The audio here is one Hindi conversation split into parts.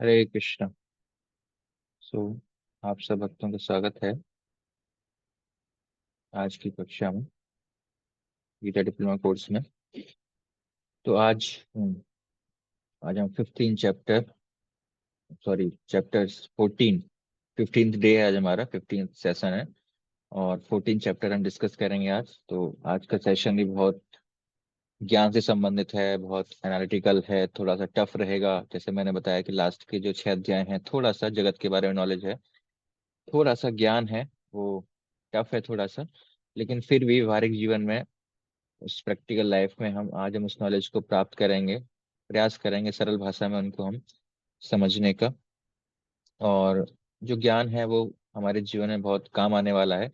हरे कृष्णा। सो आप सब भक्तों का स्वागत है आज की कक्षा में, गीता डिप्लोमा कोर्स में। तो आज हम 15 chapter, sorry chapter 14, 15th day है आज, हमारा 15th सेशन है और 14 चैप्टर हम डिस्कस करेंगे आज। तो आज का सेशन भी बहुत ज्ञान से संबंधित है, बहुत एनालिटिकल है, थोड़ा सा टफ रहेगा। जैसे मैंने बताया कि लास्ट के जो 6 अध्याय हैं, थोड़ा सा जगत के बारे में नॉलेज है, थोड़ा सा ज्ञान है, वो टफ है थोड़ा सा। लेकिन फिर भी व्यवहारिक जीवन में, उस प्रैक्टिकल लाइफ में हम उस नॉलेज को प्राप्त करेंगे, प्रयास करेंगे सरल भाषा में उनको हम समझने का। और जो ज्ञान है वो हमारे जीवन में बहुत काम आने वाला है,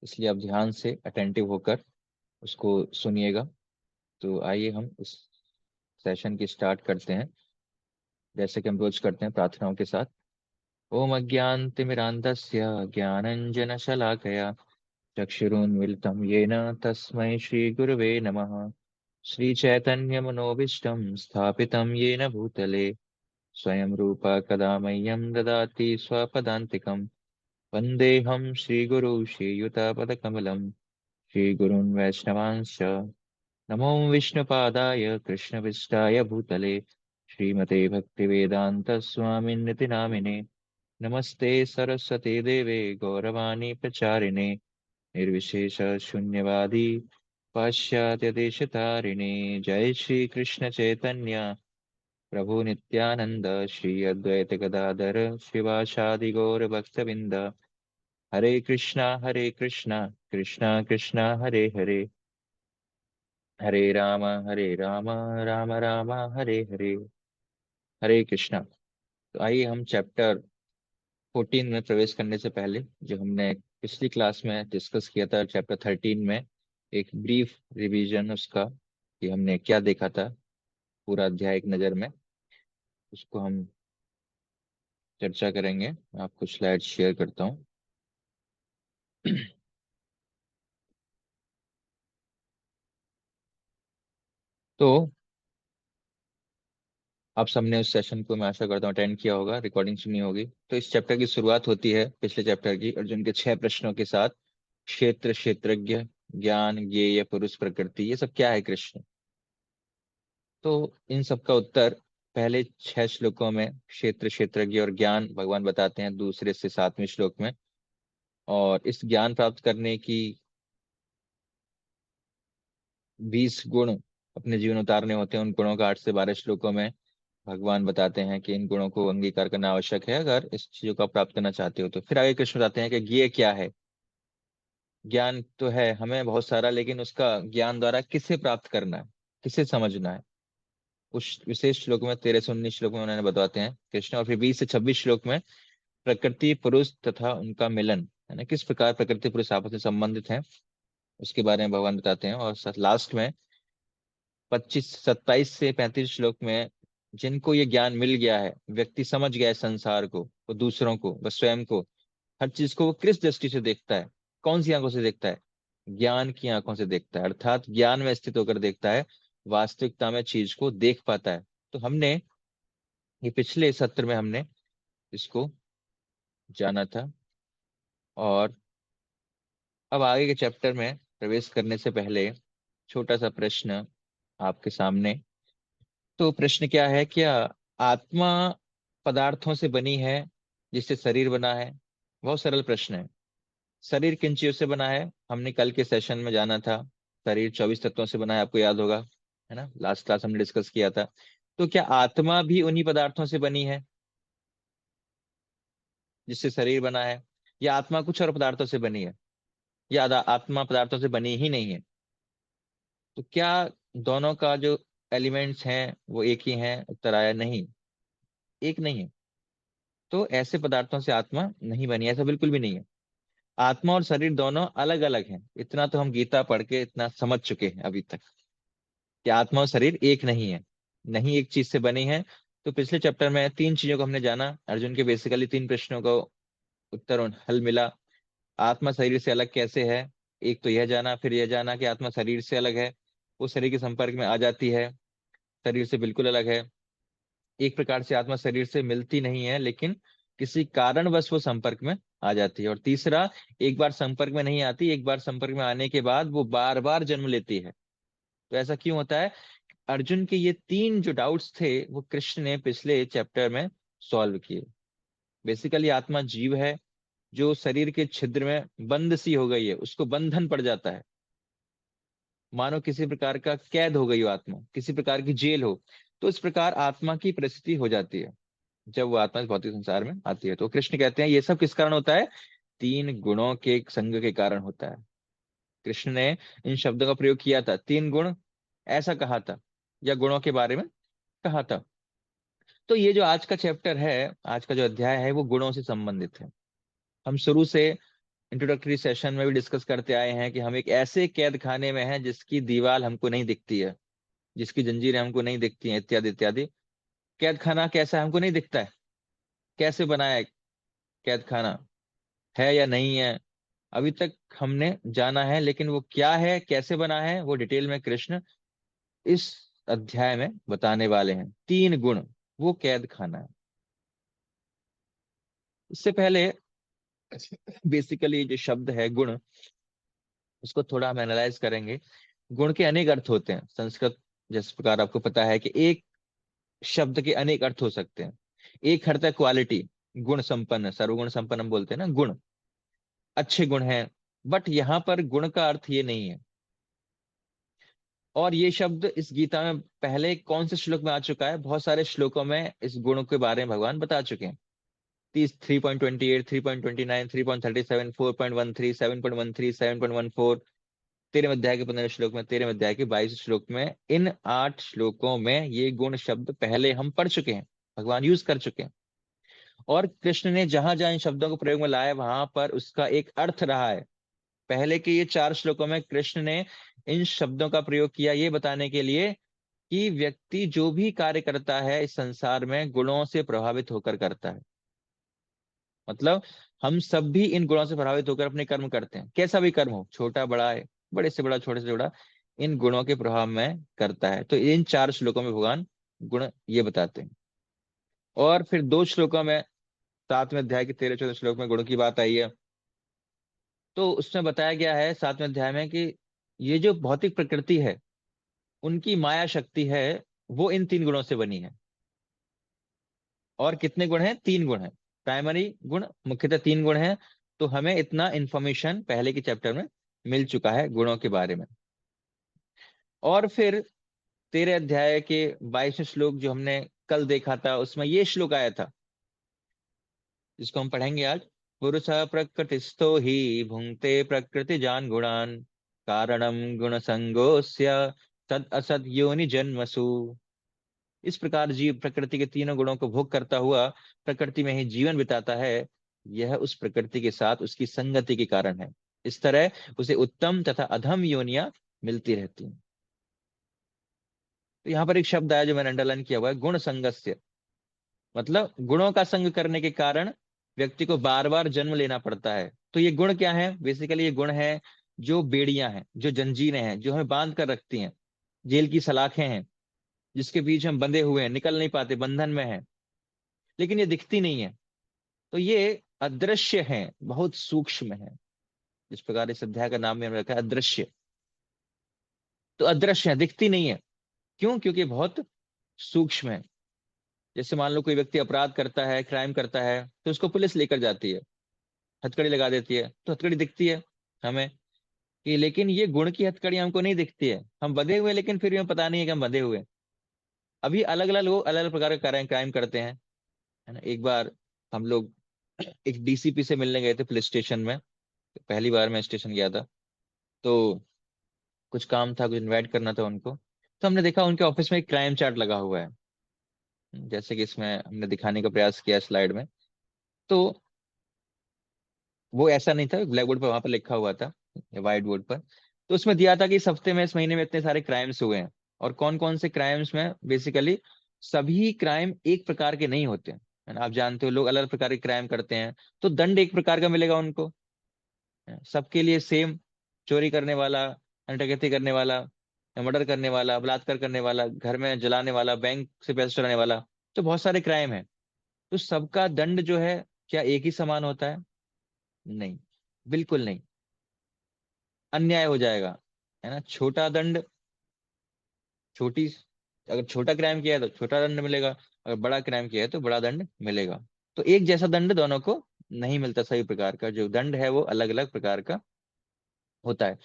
इसलिए आप ध्यान से अटेंटिव होकर उसको सुनिएगा। तो आइए हम इस सेशन की स्टार्ट करते हैं, जैसे कि हम रोज करते हैं प्रार्थनाओं के साथ। ओम अज्ञानतिमिरान्धस्य ज्ञानञ्जनशलाकया चक्षुरुन्मीलितं येन तस्मै श्रीगुरवे नमः। श्रीचैतन्यमनोभीष्टं स्थापितं येन भूतले स्वयं रूपा कदा मह्यं ददाति स्वपदान्तिकं। वन्देऽहं श्रीगुरु श्रीयुतापदकमलं श्रीगुरून् वैष्णवांश्च। नमो विष्णुपादाय कृष्णविष्टाय भूतले श्रीमते भक्तिवेदान्त स्वामिन्निति नामिने। नमस्ते सरस्वती देवे गौरवाणी प्रचारिणे निर्विशेष शून्यवादी पाश्चात्य देशतारिणे। जय श्री कृष्ण चैतन्य प्रभु नित्यानंद श्री अद्वैत गदाधर शिवासादि गौर भक्तविंद। हरे कृष्णा कृष्णा कृष्णा हरे हरे, हरे राम राम राम हरे हरे। हरे कृष्णा। तो आइए हम चैप्टर 14 में प्रवेश करने से पहले, जो हमने पिछली क्लास में डिस्कस किया था चैप्टर 13 में, एक ब्रीफ रिवीजन उसका, कि हमने क्या देखा था पूरा अध्याय एक नज़र में, उसको हम चर्चा करेंगे। मैं आपको स्लाइड शेयर करता हूँ। तो आप सबने उस सेशन को, मैं आशा करता हूँ, अटेंड किया होगा, रिकॉर्डिंग सुनी होगी। तो इस चैप्टर की शुरुआत होती है पिछले चैप्टर की अर्जुन के 6 प्रश्नों के साथ। क्षेत्र, क्षेत्रज्ञ, ज्ञान, ज्ञेय, पुरुष, प्रकृति, ये सब क्या है कृष्ण। तो इन सब का उत्तर पहले 6 श्लोकों में, क्षेत्र, क्षेत्रज्ञ और ज्ञान भगवान बताते हैं दूसरे से 7वें श्लोक में। और इस ज्ञान प्राप्त करने की 20 गुण अपने जीवन उतारने होते हैं, उन गुणों का 8 से 12 श्लोकों में भगवान बताते हैं कि इन गुणों को अंगीकार करना आवश्यक है अगर इस चीजों को आप प्राप्त करना चाहते हो। तो फिर आगे कृष्ण बताते हैं कि ये क्या है। ज्ञान तो है हमें बहुत सारा, लेकिन उसका ज्ञान द्वारा किसे प्राप्त करना है, किसे समझना है, उस विशेष श्लोक में 13 से 19 श्लोक में उन्होंने बताते हैं कृष्ण। और फिर 20 से 26 श्लोक में प्रकृति पुरुष तथा उनका मिलन, है ना, किस प्रकार प्रकृति पुरुष आपस में संबंधित हैं, उसके बारे में भगवान बताते हैं। और लास्ट में 27 से 35 श्लोक में जिनको ये ज्ञान मिल गया है, व्यक्ति समझ गया है संसार को, वो दूसरों को, वो स्वयं को, हर चीज को वो किस दृष्टि से देखता है, कौन सी आंखों से देखता है, ज्ञान की आंखों से देखता है, अर्थात ज्ञान में स्थित होकर देखता है, वास्तविकता में चीज को देख पाता है। तो हमने ये पिछले सत्र में हमने इसको जाना था। और अब आगे के चैप्टर में प्रवेश करने से पहले छोटा सा प्रश्न आपके सामने। तो प्रश्न क्या है, क्या आत्मा पदार्थों से बनी है जिससे शरीर बना है? बहुत सरल प्रश्न है। शरीर किन चीजों से बना है, हमने कल के सेशन में जाना था। शरीर 24 तत्वों से बना है, आपको याद होगा, है ना, लास्ट क्लास हमने डिस्कस किया था। तो क्या आत्मा भी उन्हीं पदार्थों से बनी है जिससे शरीर बना है, या आत्मा कुछ और पदार्थों से बनी है, या आत्मा पदार्थों से बनी ही नहीं है? तो क्या दोनों का जो एलिमेंट्स हैं वो एक ही हैं? उत्तर आया नहीं, एक नहीं है। तो ऐसे पदार्थों से आत्मा नहीं बनी, ऐसा बिल्कुल भी नहीं है। आत्मा और शरीर दोनों अलग अलग हैं, इतना तो हम गीता पढ़ के इतना समझ चुके हैं अभी तक, कि आत्मा और शरीर एक नहीं है, नहीं एक चीज से बनी है। तो पिछले चैप्टर में 3 चीजों को हमने जाना, अर्जुन के बेसिकली 3 प्रश्नों का उत्तर और हल मिला। आत्मा शरीर से अलग कैसे है, एक तो यह जाना, फिर यह जाना कि आत्मा शरीर से अलग है, वो शरीर के संपर्क में आ जाती है, शरीर से बिल्कुल अलग है। एक प्रकार से आत्मा शरीर से मिलती नहीं है, लेकिन किसी कारणवश वो संपर्क में आ जाती है। और तीसरा, एक बार संपर्क में नहीं आती, एक बार संपर्क में आने के बाद वो बार बार जन्म लेती है। तो ऐसा क्यों होता है? अर्जुन के ये तीन जो डाउट्स थे वो कृष्ण ने पिछले चैप्टर में सॉल्व किए। बेसिकली आत्मा जीव है जो शरीर के छिद्र में बंद सी हो गई है, उसको बंधन पड़ जाता है, मानो किसी प्रकार का कैद हो गई हो आत्मा, किसी प्रकार की जेल हो। तो इस प्रकार आत्मा की परिस्थिति हो जाती है जब वो आत्मा इस भौतिक संसार में आती है। तो कृष्ण कहते हैं ये सब किस कारण होता है? तीन गुणों के संग के कारण होता है। कृष्ण ने इन शब्दों का प्रयोग किया था, तीन गुण ऐसा कहा था, या गुणों के बारे में कहा था। तो ये जो आज का चैप्टर है, आज का जो अध्याय है, वो गुणों से संबंधित है। हम शुरू से इंट्रोडक्टरी सेशन में भी डिस्कस करते आए हैं कि हम एक ऐसे कैद खाने में हैं जिसकी दीवार हमको नहीं दिखती है, जिसकी जंजीरें हमको नहीं दिखती हैं, इत्यादि इत्यादि। कैद खाना कैसा है हमको नहीं दिखता है, कैसे बना है कैद खाना, है या नहीं है, अभी तक हमने जाना है। लेकिन वो क्या है, कैसे बना है, वो डिटेल में कृष्ण इस अध्याय में बताने वाले हैं। तीन गुण, वो कैद खाना है। इससे पहले बेसिकली जो शब्द है गुण, उसको थोड़ा हम एनालाइज करेंगे। गुण के अनेक अर्थ होते हैं। संस्कृत जिस प्रकार आपको पता है कि एक शब्द के अनेक अर्थ हो सकते हैं। एक अर्थ है क्वालिटी, गुण संपन्न, सर्वगुण संपन्न हम बोलते हैं ना, गुण, अच्छे गुण हैं। बट यहाँ पर गुण का अर्थ ये नहीं है। और ये शब्द इस गीता में पहले कौन से श्लोक में आ चुका है? बहुत सारे श्लोकों में इस गुणों के बारे में भगवान बता चुके हैं। 3.28, 3.29, 3.37, 4.13, 7.13, 7.14, 13वें अध्याय के 15 श्लोक में, 13वें अध्याय के 22 श्लोक में। इन 8 श्लोकों में ये गुण शब्द पहले हम पढ़ चुके हैं, भगवान यूज कर चुके हैं। और कृष्ण ने जहां जहां इन शब्दों को प्रयोग में लाया, वहां पर उसका एक अर्थ रहा है। पहले के ये 4 श्लोकों में कृष्ण ने इन शब्दों का प्रयोग किया ये बताने के लिए कि व्यक्ति जो भी कार्य करता है इस संसार में गुणों से प्रभावित होकर करता है। मतलब हम सब भी इन गुणों से प्रभावित होकर अपने कर्म करते हैं, कैसा भी कर्म हो, छोटा बड़ा है, बड़े से बड़ा, छोटे से बड़ा, इन गुणों के प्रभाव में करता है। तो इन 4 श्लोकों में भगवान गुण ये बताते हैं। और फिर 2 श्लोकों में, 7वें अध्याय के 13-14 श्लोक में गुणों की बात आई है। तो उसमें बताया गया है 7वें अध्याय में कि ये जो भौतिक प्रकृति है, उनकी माया शक्ति है, वो इन 3 गुणों से बनी है। और कितने गुण हैं? 3 गुण हैं। प्राइमरी गुण मुख्यतः 3 गुण हैं। तो हमें इतना इंफॉर्मेशन पहले के चैप्टर में मिल चुका है गुणों के बारे में। और फिर 13 अध्याय के 22वें श्लोक जो हमने कल देखा था, उसमें ये श्लोक आया था जिसको हम पढ़ेंगे आज। पुरुष प्रकृतिस्थो ही भुंक्ते प्रकृति जान गुणान, कारणम गुण संगोस्य सद असद योनि जन्मसु। इस प्रकार जीव प्रकृति के तीनों गुणों को भोग करता हुआ प्रकृति में ही जीवन बिताता है। यह उस प्रकृति के साथ उसकी संगति के कारण है। इस तरह उसे उत्तम तथा अधम योनियां मिलती रहती हैं। तो यहाँ पर एक शब्द आया जो मैंने अंडरलाइन किया हुआ है, गुण संगस्य। मतलब गुणों का संग करने के कारण व्यक्ति को बार बार जन्म लेना पड़ता है। तो ये गुण क्या है? बेसिकली ये गुण है जो बेड़ियां हैं, जो जंजीरें हैं, जो हमें बांध कर रखती हैं, जेल की सलाखें हैं, जिसके बीच हम बंधे हुए हैं, निकल नहीं पाते, बंधन में हैं, लेकिन ये दिखती नहीं है। तो ये अदृश्य है, बहुत सूक्ष्म है। जिस प्रकार इस अध्याय का नाम मैंने रखा है अदृश्य। तो अदृश्य है, दिखती नहीं है। क्यों? क्योंकि बहुत सूक्ष्म है। जैसे मान लो कोई व्यक्ति अपराध करता है, क्राइम करता है, तो उसको पुलिस लेकर जाती है, हथकड़ी लगा देती है, तो हथकड़ी दिखती है हमें कि, लेकिन ये गुण की हथकड़ी हमको नहीं दिखती है। हम बंधे हुए हैं, लेकिन फिर भी हमें पता नहीं है कि हम बंधे हुए हैं। अभी अलग अलग लोग अलग अलग प्रकार का क्राइम करते हैं, है ना। एक बार हम लोग एक डीसीपी से मिलने गए थे पुलिस स्टेशन में। पहली बार मैं स्टेशन गया था, तो कुछ काम था, कुछ इनवाइट करना था उनको। तो हमने देखा उनके ऑफिस में एक क्राइम चार्ट लगा हुआ है, जैसे कि इसमें हमने दिखाने का प्रयास किया स्लाइड में। तो वो ऐसा नहीं था, ब्लैक बोर्ड पर वहां पर लिखा हुआ था, व्हाइट बोर्ड पर। तो उसमें दिया था कि इस हफ्ते में, इस महीने में इतने सारे क्राइम्स हुए हैं। और कौन कौन से क्राइम्स में, बेसिकली सभी क्राइम एक प्रकार के नहीं होते हैं, है ना। आप जानते हो लोग अलग अलग प्रकार के क्राइम करते हैं, तो दंड एक प्रकार का मिलेगा उनको, सबके लिए सेम। चोरी करने वाला, डकैती करने वाला, मर्डर करने वाला, बलात्कार करने वाला, घर में जलाने वाला, बैंक से पैसे चुराने वाला, तो बहुत सारे क्राइम है, तो सबका दंड जो है क्या एक ही समान होता है? नहीं, बिल्कुल नहीं, अन्याय हो जाएगा, है ना। छोटा दंड, छोटी, अगर छोटा क्राइम किया है तो छोटा दंड मिलेगा, अगर बड़ा क्राइम किया है तो बड़ा दंड मिलेगा। तो एक जैसा दंड दोनों को नहीं मिलता, सही प्रकार का जो दंड है वो अलग अलग प्रकार का होता है।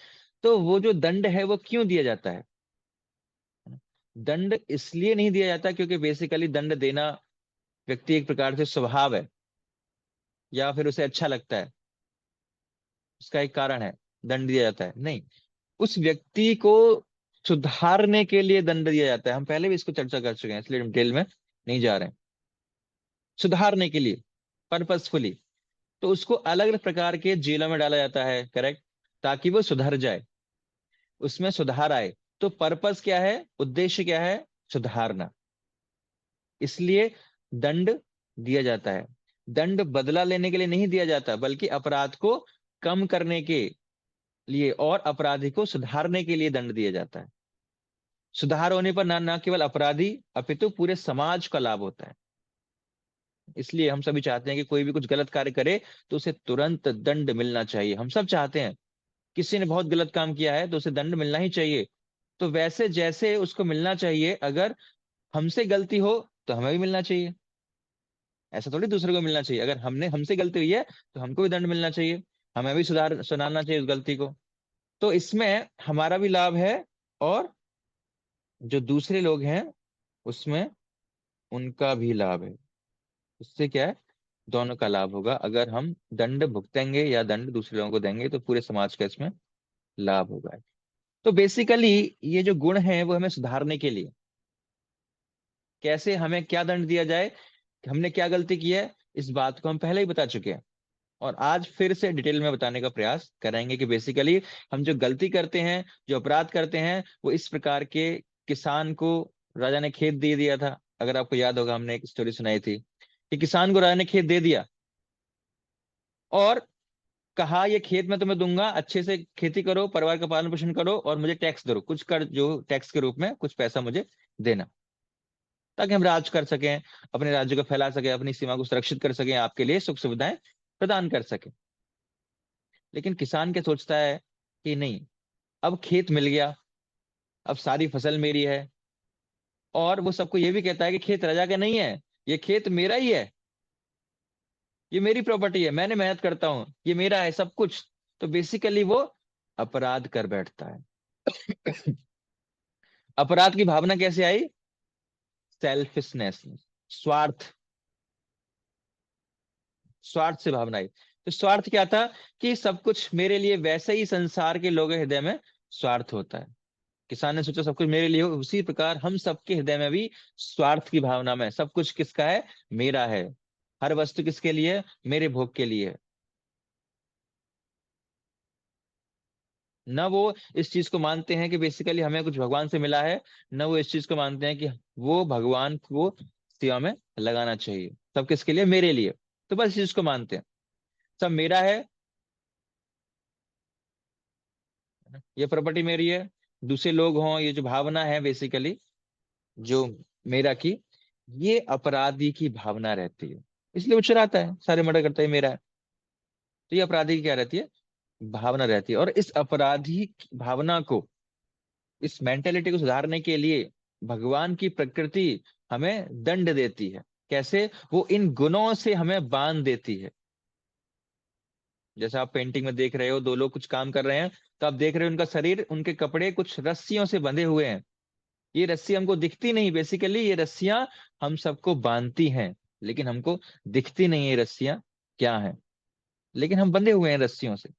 तो वो जो दंड है वो क्यों दिया जाता है? दंड इसलिए नहीं दिया जाता क्योंकि बेसिकली दंड देना व्यक्ति एक प्रकार से स्वभाव है, या फिर उसे अच्छा लगता है, उसका एक कारण है दंड दिया जाता है, नहीं। उस व्यक्ति को सुधारने के लिए दंड दिया जाता है। हम पहले भी इसको चर्चा कर चुके हैं, इसलिए हम डिटेल में नहीं जा रहे हैं। सुधारने के लिए, पर्पसफुली, तो उसको अलग अलग प्रकार के जेलों में डाला जाता है, करेक्ट, ताकि वो सुधर जाए, उसमें सुधार आए। तो पर्पस क्या है, उद्देश्य क्या है? सुधारना। इसलिए दंड दिया जाता है। दंड बदला लेने के लिए नहीं दिया जाता, बल्कि अपराध को कम करने के लिए और अपराधी को सुधारने के लिए दंड दिया जाता है। सुधार होने पर ना ना केवल अपराधी अपितु पूरे समाज का लाभ होता है। इसलिए हम सभी चाहते हैं कि कोई भी कुछ गलत कार्य करे तो उसे तुरंत दंड मिलना चाहिए। हम सब चाहते हैं, किसी ने बहुत गलत काम किया है तो उसे दंड मिलना ही चाहिए। तो वैसे जैसे उसको मिलना चाहिए, अगर हमसे गलती हो तो हमें भी मिलना चाहिए। ऐसा थोड़ी दूसरे को मिलना चाहिए, अगर हमने हमसे गलती हुई है तो हमको भी दंड मिलना चाहिए, हमें भी सुधारना चाहिए उस गलती को। तो इसमें हमारा भी लाभ है, और जो दूसरे लोग हैं उसमें उनका भी लाभ है। इससे क्या है, दोनों का लाभ होगा। अगर हम दंड भुगतेंगे या दंड दूसरे लोगों को देंगे तो पूरे समाज का इसमें लाभ होगा। तो बेसिकली ये जो गुण है वो हमें सुधारने के लिए, कैसे हमें क्या दंड दिया जाए, हमने क्या गलती की है, इस बात को हम पहले ही बता चुके हैं। और आज फिर से डिटेल में बताने का प्रयास करेंगे कि बेसिकली हम जो गलती करते हैं, जो अपराध करते हैं, वो इस प्रकार के। किसान को राजा ने खेत दे दिया था, अगर आपको याद होगा, हमने एक स्टोरी सुनाई थी कि किसान को राजा ने खेत दे दिया और कहा ये खेत मैं तुम्हें दूंगा, अच्छे से खेती करो, परिवार का पालन पोषण करो और मुझे टैक्स दो, कुछ कर, जो टैक्स के रूप में कुछ पैसा मुझे देना, ताकि हम राज कर सकें, अपने राज्य को फैला सकें, अपनी सीमा को सुरक्षित कर सकें, आपके लिए सुख सुविधाएं प्रदान कर सकें। लेकिन किसान क्या सोचता है कि नहीं, अब खेत मिल गया, अब सारी फसल मेरी है, और वो सबको ये भी कहता है कि खेत राजा का नहीं है, ये खेत मेरा ही है, ये मेरी प्रॉपर्टी है, मैंने मेहनत करता हूं, ये मेरा है सब कुछ। तो बेसिकली वो अपराध कर बैठता है। अपराध की भावना कैसे आई? सेल्फिशनेस, स्वार्थ, स्वार्थ से भावना आई। तो स्वार्थ क्या था कि सब कुछ मेरे लिए, वैसे ही संसार के लोगों के हृदय में स्वार्थ होता है। किसान ने सोचा सब कुछ मेरे लिए हो, उसी प्रकार हम सबके हृदय में भी स्वार्थ की भावना में सब कुछ किसका है? मेरा है। हर वस्तु किसके लिए? मेरे भोग के लिए। न वो इस चीज को मानते हैं कि बेसिकली हमें कुछ भगवान से मिला है, न वो इस चीज को मानते हैं कि वो भगवान को सेवा में लगाना चाहिए। सब किसके लिए? मेरे लिए। तो बस इस चीज को मानते हैं, सब मेरा है, ये प्रॉपर्टी मेरी है, दूसरे लोग हों, ये जो भावना है बेसिकली जो मेरा की, ये अपराधी की भावना रहती है। इसलिए वो चुराता है, सारे मर्डर करता है, मेरा है। तो ये अपराधी की क्या रहती है? भावना रहती है। और इस अपराधी की भावना को, इस मेंटेलिटी को सुधारने के लिए भगवान की प्रकृति हमें दंड देती है। कैसे? वो इन गुणों से हमें बांध देती है। जैसे आप पेंटिंग में देख रहे हो, दो लोग कुछ काम कर रहे हैं, तो आप देख रहे हो उनका शरीर, उनके कपड़े कुछ रस्सियों से बंधे हुए हैं। ये रस्सी हमको दिखती नहीं, बेसिकली ये रस्सियां हम सबको बांधती हैं, लेकिन हमको दिखती नहीं है ये रस्सियां क्या हैं, लेकिन हम बंधे हुए हैं रस्सियों से।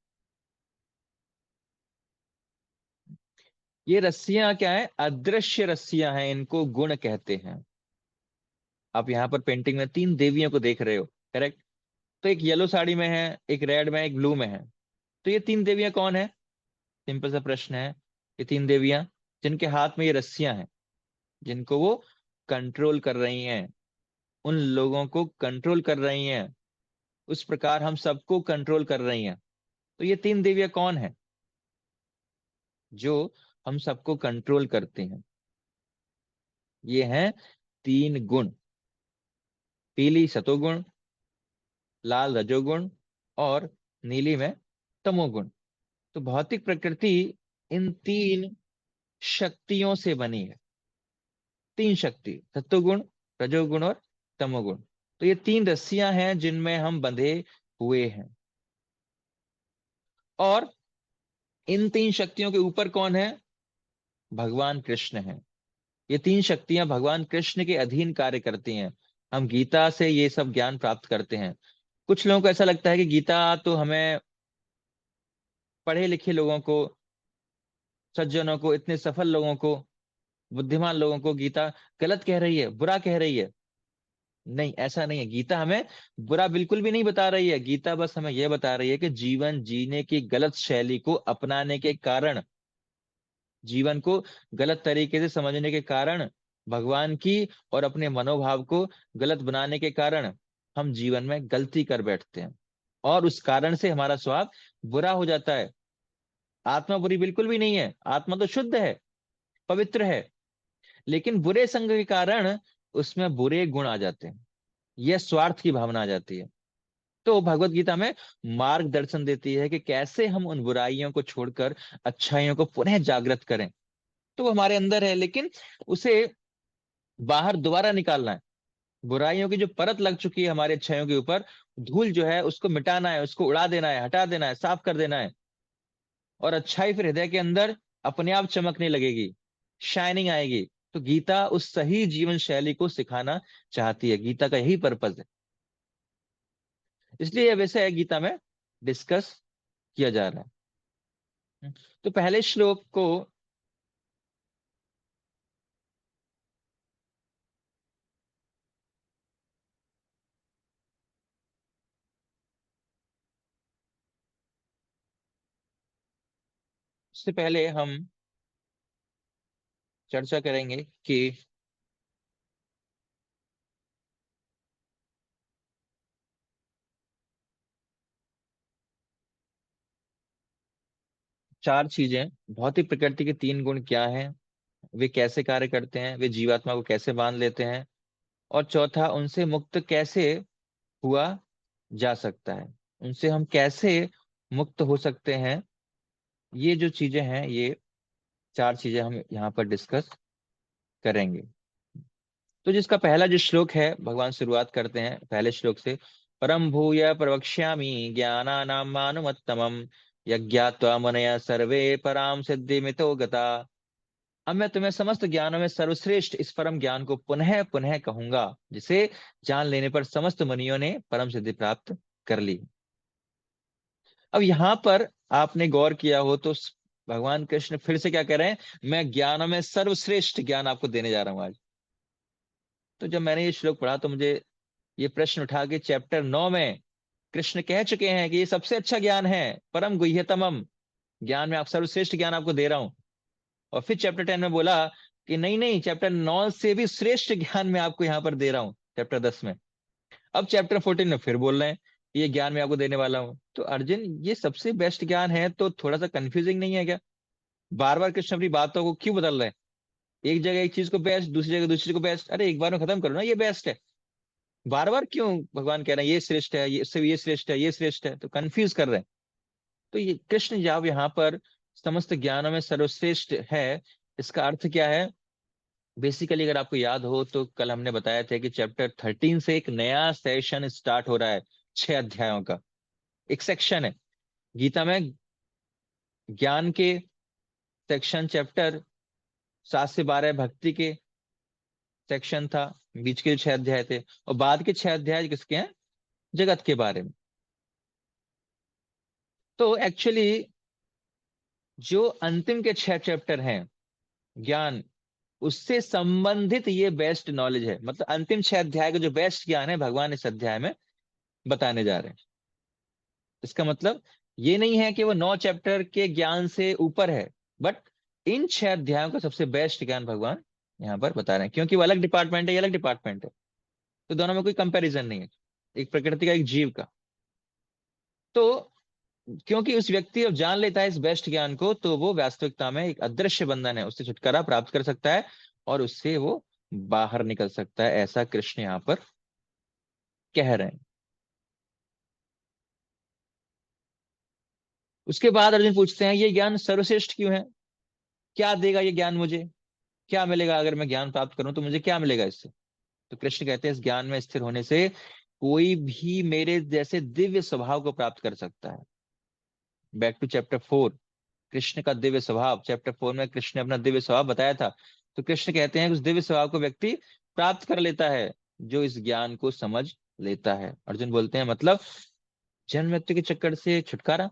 ये रस्सियां क्या है? अदृश्य रस्सियां हैं, इनको गुण कहते हैं। आप यहाँ पर पेंटिंग में तीन देवियों को देख रहे हो, करेक्ट। तो एक येलो साड़ी में है, एक रेड में, एक ब्लू में है। तो ये तीन देवियां कौन है? सिंपल सा प्रश्न है। ये तीन देवियां जिनके हाथ में ये रस्सियां हैं, जिनको वो कंट्रोल कर रही हैं, उन लोगों को कंट्रोल कर रही हैं, उस प्रकार हम सबको कंट्रोल कर रही हैं। तो ये तीन देवियां कौन है जो हम सबको कंट्रोल करती हैं? ये हैं तीन गुण। पीली सतोगुण, लाल रजोगुण और नीली में तमोगुण। तो भौतिक प्रकृति इन तीन शक्तियों से बनी है। तीन शक्ति, सत्वगुण, रजोगुण और तमोगुण। तो ये तीन रस्सियां हैं जिनमें हम बंधे हुए हैं। और इन तीन शक्तियों के ऊपर कौन है? भगवान कृष्ण है। ये तीन शक्तियां भगवान कृष्ण के अधीन कार्य करती हैं। हम गीता से ये सब ज्ञान प्राप्त करते हैं। कुछ लोगों को ऐसा लगता है कि गीता तो हमें, पढ़े लिखे लोगों को, सज्जनों को, इतने सफल लोगों को, बुद्धिमान लोगों को गीता गलत कह रही है, बुरा कह रही है। नहीं, ऐसा नहीं है। गीता हमें बुरा बिल्कुल भी नहीं बता रही है। गीता बस हमें यह बता रही है कि जीवन जीने की गलत शैली को अपनाने के कारण, जीवन को गलत तरीके से समझने के कारण, भगवान की और अपने मनोभाव को गलत बनाने के कारण हम जीवन में गलती कर बैठते हैं और उस कारण से हमारा स्वभाव बुरा हो जाता है। आत्मा बुरी बिल्कुल भी नहीं है, आत्मा तो शुद्ध है, पवित्र है। लेकिन बुरे संग के कारण उसमें बुरे गुण आ जाते हैं, यह स्वार्थ की भावना आ जाती है। तो भगवत गीता में मार्गदर्शन देती है कि कैसे हम उन बुराइयों को छोड़कर अच्छाइयों को पुनः जागृत करें। तो वो हमारे अंदर है, लेकिन उसे बाहर दोबारा निकालना है। बुराइयों की जो परत लग चुकी है हमारे अच्छाइयों के ऊपर, धूल जो है उसको मिटाना है, उसको उड़ा देना है, हटा देना है, साफ कर देना है। और अच्छाई फिर हृदय के अंदर अपने आप चमकने लगेगी, शाइनिंग आएगी। तो गीता उस सही जीवन शैली को सिखाना चाहती है। गीता का यही पर्पज है, इसलिए यह विषय है गीता में डिस्कस किया जा रहा है। तो पहले श्लोक को, उससे पहले हम चर्चा करेंगे कि चार चीजें, भौतिक प्रकृति के तीन गुण क्या हैं, वे कैसे कार्य करते हैं, वे जीवात्मा को कैसे बांध लेते हैं, और चौथा, उनसे मुक्त कैसे हुआ जा सकता है, उनसे हम कैसे मुक्त हो सकते हैं। ये जो चीजें हैं, ये चार चीजें हम यहाँ पर डिस्कस करेंगे। तो जिसका पहला जो श्लोक है, भगवान शुरुआत करते हैं पहले श्लोक से। परम भूय प्रवक्ष्यामि ज्ञानानां मानुमत्तमम् यज्ञात्वा मुनयः सर्वे पराम सिद्धिमितो गता। अब मैं तुम्हें समस्त ज्ञानों में सर्वश्रेष्ठ इस परम ज्ञान को पुनः पुनः कहूंगा, जिसे जान लेने पर समस्त मुनियों ने परम सिद्धि प्राप्त कर ली। अब यहाँ पर आपने गौर किया हो तो भगवान कृष्ण फिर से क्या कह रहे हैं? मैं ज्ञानों में सर्वश्रेष्ठ ज्ञान आपको देने जा रहा हूं आज। तो जब मैंने ये श्लोक पढ़ा तो मुझे ये प्रश्न उठा कि चैप्टर 9 में कृष्ण कह चुके हैं कि ये सबसे अच्छा ज्ञान है, परम गुह्यतमम ज्ञान में आप सर्वश्रेष्ठ ज्ञान आपको दे रहा हूं। और फिर चैप्टर 10 में बोला कि नहीं नहीं, चैप्टर 9 से भी श्रेष्ठ ज्ञान मैं आपको यहाँ पर दे रहा हूँ, चैप्टर 10 में। अब चैप्टर 14 में फिर बोल रहे हैं ये ज्ञान मैं आपको देने वाला हूँ। तो अर्जुन, ये सबसे बेस्ट ज्ञान है, तो थोड़ा सा कंफ्यूजिंग नहीं है क्या? बार बार कृष्ण अपनी बातों को क्यों बदल रहे हैं? एक जगह एक चीज को बेस्ट, दूसरी जगह दूसरी को बेस्ट। अरे एक बार में खत्म करो ना, ये बेस्ट है। बार बार क्यों भगवान कह रहे हैं ये श्रेष्ठ है, ये श्रेष्ठ है, ये श्रेष्ठ है? तो कंफ्यूज कर रहे हैं। तो ये कृष्ण जब यहाँ पर समस्त ज्ञानों में सर्वश्रेष्ठ है, इसका अर्थ क्या है? बेसिकली अगर आपको याद हो तो कल हमने बताया था कि चैप्टर 13 से एक नया सेशन स्टार्ट हो रहा है, 6 अध्यायों का एक सेक्शन है गीता में। ज्ञान के सेक्शन चैप्टर 7 से 12 भक्ति के सेक्शन था, बीच के 6 अध्याय थे, और बाद के 6 अध्याय किसके हैं? जगत के बारे में। तो एक्चुअली जो अंतिम के 6 चैप्टर हैं ज्ञान, उससे संबंधित ये बेस्ट नॉलेज है। मतलब अंतिम 6 अध्याय का जो बेस्ट ज्ञान है, भगवान इस अध्याय में बताने जा रहे हैं। इसका मतलब ये नहीं है कि वो 9 चैप्टर के ज्ञान से ऊपर है, बट इन 6 अध्यायों का सबसे बेस्ट ज्ञान भगवान यहाँ पर बता रहे हैं, क्योंकि वो अलग डिपार्टमेंट है, ये अलग डिपार्टमेंट है। तो दोनों में कोई कंपैरिजन नहीं है, एक प्रकृति का एक जीव का। तो क्योंकि उस व्यक्ति जब जान लेता है इस बेस्ट ज्ञान को, तो वो वास्तविकता में एक अदृश्य बंधन है, उससे छुटकारा प्राप्त कर सकता है और उससे वो बाहर निकल सकता है, ऐसा कृष्ण यहाँ पर कह रहे हैं। उसके बाद अर्जुन पूछते हैं ये ज्ञान सर्वश्रेष्ठ क्यों है, क्या देगा ये ज्ञान मुझे, क्या मिलेगा अगर मैं ज्ञान प्राप्त करूं तो मुझे क्या मिलेगा इससे। तो कृष्ण कहते हैं इस ज्ञान में स्थिर होने से कोई भी मेरे जैसे दिव्य स्वभाव को प्राप्त कर सकता है। बैक टू चैप्टर 4, कृष्ण का दिव्य स्वभाव। चैप्टर 4 में कृष्ण ने अपना दिव्य स्वभाव बताया था। तो कृष्ण कहते हैं कि उस दिव्य स्वभाव को व्यक्ति प्राप्त कर लेता है जो इस ज्ञान को समझ लेता है। अर्जुन बोलते हैं मतलब जन्म मृत्यु के चक्कर से छुटकारा।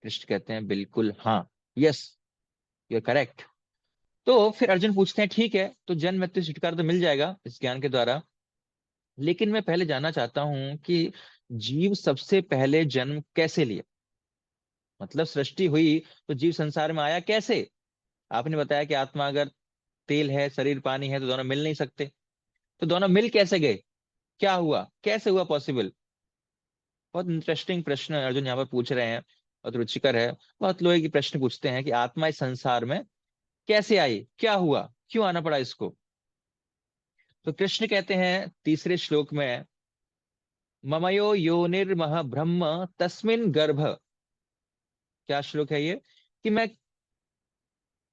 कृष्ण कहते हैं बिल्कुल हाँ, यस, यू आर करेक्ट। तो फिर अर्जुन पूछते हैं ठीक है, तो जन्म मृत्यु से छुटकारा तो मिल जाएगा इस ज्ञान के द्वारा, लेकिन मैं पहले जानना चाहता हूं कि जीव सबसे पहले जन्म कैसे लिया, मतलब सृष्टि हुई तो जीव संसार में आया कैसे। आपने बताया कि आत्मा अगर तेल है, शरीर पानी है, तो दोनों मिल नहीं सकते, तो दोनों मिल कैसे गए, क्या हुआ, कैसे हुआ पॉसिबल। बहुत इंटरेस्टिंग प्रश्न अर्जुन यहाँ पर पूछ रहे हैं, बहुत रुचिकर है। बहुत लोग ये प्रश्न पूछते हैं कि आत्मा इस संसार में कैसे आई, क्या हुआ, क्यों आना पड़ा इसको। तो कृष्ण कहते हैं तीसरे श्लोक में, ममयो योनिर्मह ब्रह्म तस्मिन गर्भ। क्या श्लोक है ये, कि मैं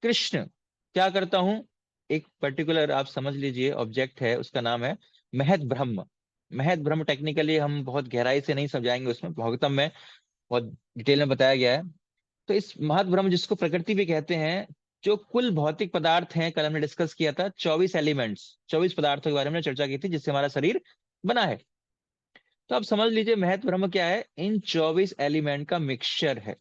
कृष्ण क्या करता हूं, एक पर्टिकुलर आप समझ लीजिए ऑब्जेक्ट है, उसका नाम है महत ब्रह्म। महत ब्रह्म टेक्निकली हम बहुत गहराई से नहीं समझाएंगे, उसमें भागवतम में बहुत डिटेल में बताया गया है। तो इस महत ब्रह्म जिसको प्रकृति भी कहते हैं, जो कुल भौतिक पदार्थ हैं, कल हमने डिस्कस किया था 24 एलिमेंट्स, 24 पदार्थों के बारे में चर्चा की थी जिससे हमारा शरीर बना है। तो आप समझ लीजिए महत ब्रह्म क्या है, इन 24 एलिमेंट का मिक्सचर है,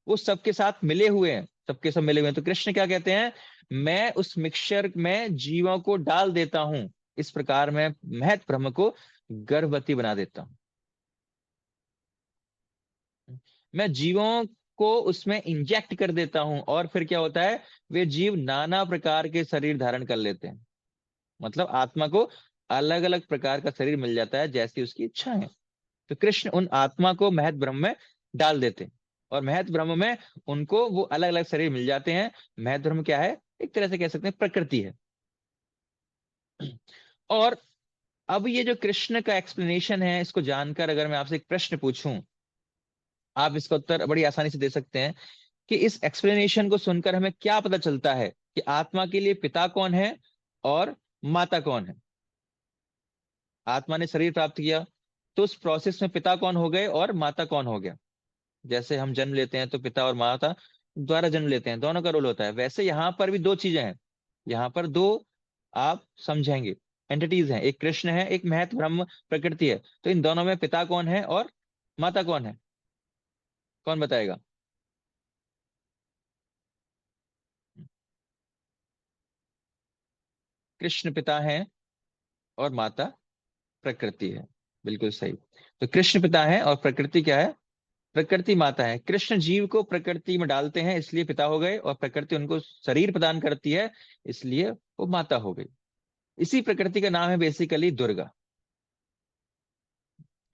वो सबके साथ मिले हुए हैं, सबके सब मिले हुए हैं। तो कृष्ण क्या कहते हैं, मैं उस मिक्सचर में जीवों को डाल देता हूं, इस प्रकार मैं महत ब्रह्म को गर्भवती बना देता हूं। मैं जीवों को उसमें इंजेक्ट कर देता हूं और फिर क्या होता है, वे जीव नाना प्रकार के शरीर धारण कर लेते हैं, मतलब आत्मा को अलग अलग प्रकार का शरीर मिल जाता है जैसी उसकी इच्छा है। तो कृष्ण उन आत्मा को महत ब्रह्म में डाल देते हैं और महत ब्रह्म में उनको वो अलग अलग शरीर मिल जाते हैं। महत ब्रह्म क्या है, एक तरह से कह सकते हैं प्रकृति है। और अब ये जो कृष्ण का एक्सप्लेनेशन है, इसको जानकर अगर मैं आपसे एक प्रश्न पूछूं, आप इसका उत्तर बड़ी आसानी से दे सकते हैं कि इस एक्सप्लेनेशन को सुनकर हमें क्या पता चलता है कि आत्मा के लिए पिता कौन है और माता कौन है। आत्मा ने शरीर प्राप्त किया तो उस प्रोसेस में पिता कौन हो गए और माता कौन हो गया। जैसे हम जन्म लेते हैं तो पिता और माता द्वारा जन्म लेते हैं, दोनों का रोल होता है, वैसे यहाँ पर भी दो चीजें हैं। यहाँ पर दो आप समझेंगे एंटिटीज हैं, एक कृष्ण है, एक महत ब्रह्म प्रकृति है। तो इन दोनों में पिता कौन है और माता कौन है, कौन बताएगा। कृष्ण पिता है और माता प्रकृति है, बिल्कुल सही। तो कृष्ण पिता है और प्रकृति क्या है, प्रकृति माता है। कृष्ण जीव को प्रकृति में डालते हैं इसलिए पिता हो गए, और प्रकृति उनको शरीर प्रदान करती है इसलिए वो माता हो गई। इसी प्रकृति का नाम है बेसिकली दुर्गा।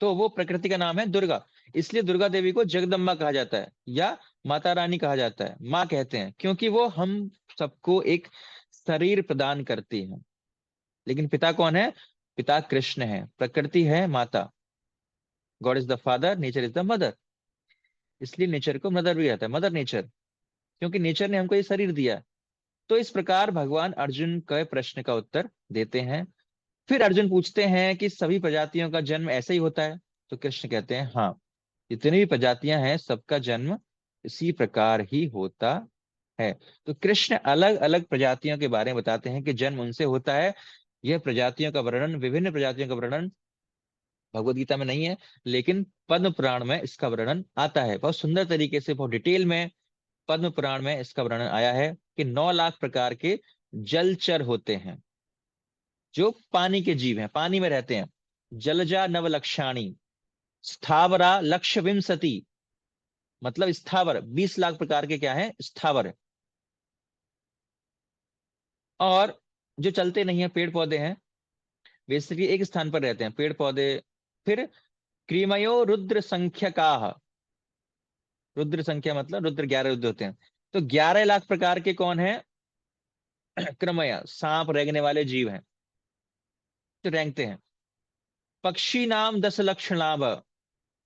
तो वो प्रकृति का नाम है दुर्गा, इसलिए दुर्गा देवी को जगदम्बा कहा जाता है या माता रानी कहा जाता है, माँ कहते हैं, क्योंकि वो हम सबको एक शरीर प्रदान करती है। लेकिन पिता कौन है, पिता कृष्ण है, प्रकृति है माता। God is the father, nature is the mother, इसलिए नेचर को मदर भी कहता है, मदर नेचर, क्योंकि नेचर ने हमको ये शरीर दिया। तो इस प्रकार भगवान अर्जुन के प्रश्न का उत्तर देते हैं। फिर अर्जुन पूछते हैं कि सभी प्रजातियों का जन्म ऐसे ही होता है। तो कृष्ण कहते हैं हाँ, जितनी भी प्रजातियां हैं सबका जन्म इसी प्रकार ही होता है। तो कृष्ण अलग अलग प्रजातियों के बारे में बताते हैं कि जन्म उनसे होता है। यह प्रजातियों का वर्णन, विभिन्न प्रजातियों का वर्णन भगवत गीता में नहीं है, लेकिन पद्म पुराण में इसका वर्णन आता है, बहुत सुंदर तरीके से, बहुत डिटेल में पद्म पुराण में इसका वर्णन आया है कि 9 लाख प्रकार के जलचर होते हैं जो पानी के जीव हैं, पानी में रहते हैं। जलजा नवलक्षाणी स्थावरा लक्ष्य विंसति, मतलब स्थावर 20 लाख प्रकार के क्या है, स्थावर है। और जो चलते नहीं है पेड़ पौधे हैं, बेसिकली एक स्थान पर रहते हैं पेड़ पौधे। फिर क्रीमयो रुद्र संख्यका, रुद्र संख्या मतलब रुद्र 11 रुद्र होते हैं। तो 11 लाख प्रकार के कौन है, क्रमया सांप रेंगने वाले जीव हैं जो रेंगते हैं। पक्षी नाम 10 लक्षणाव।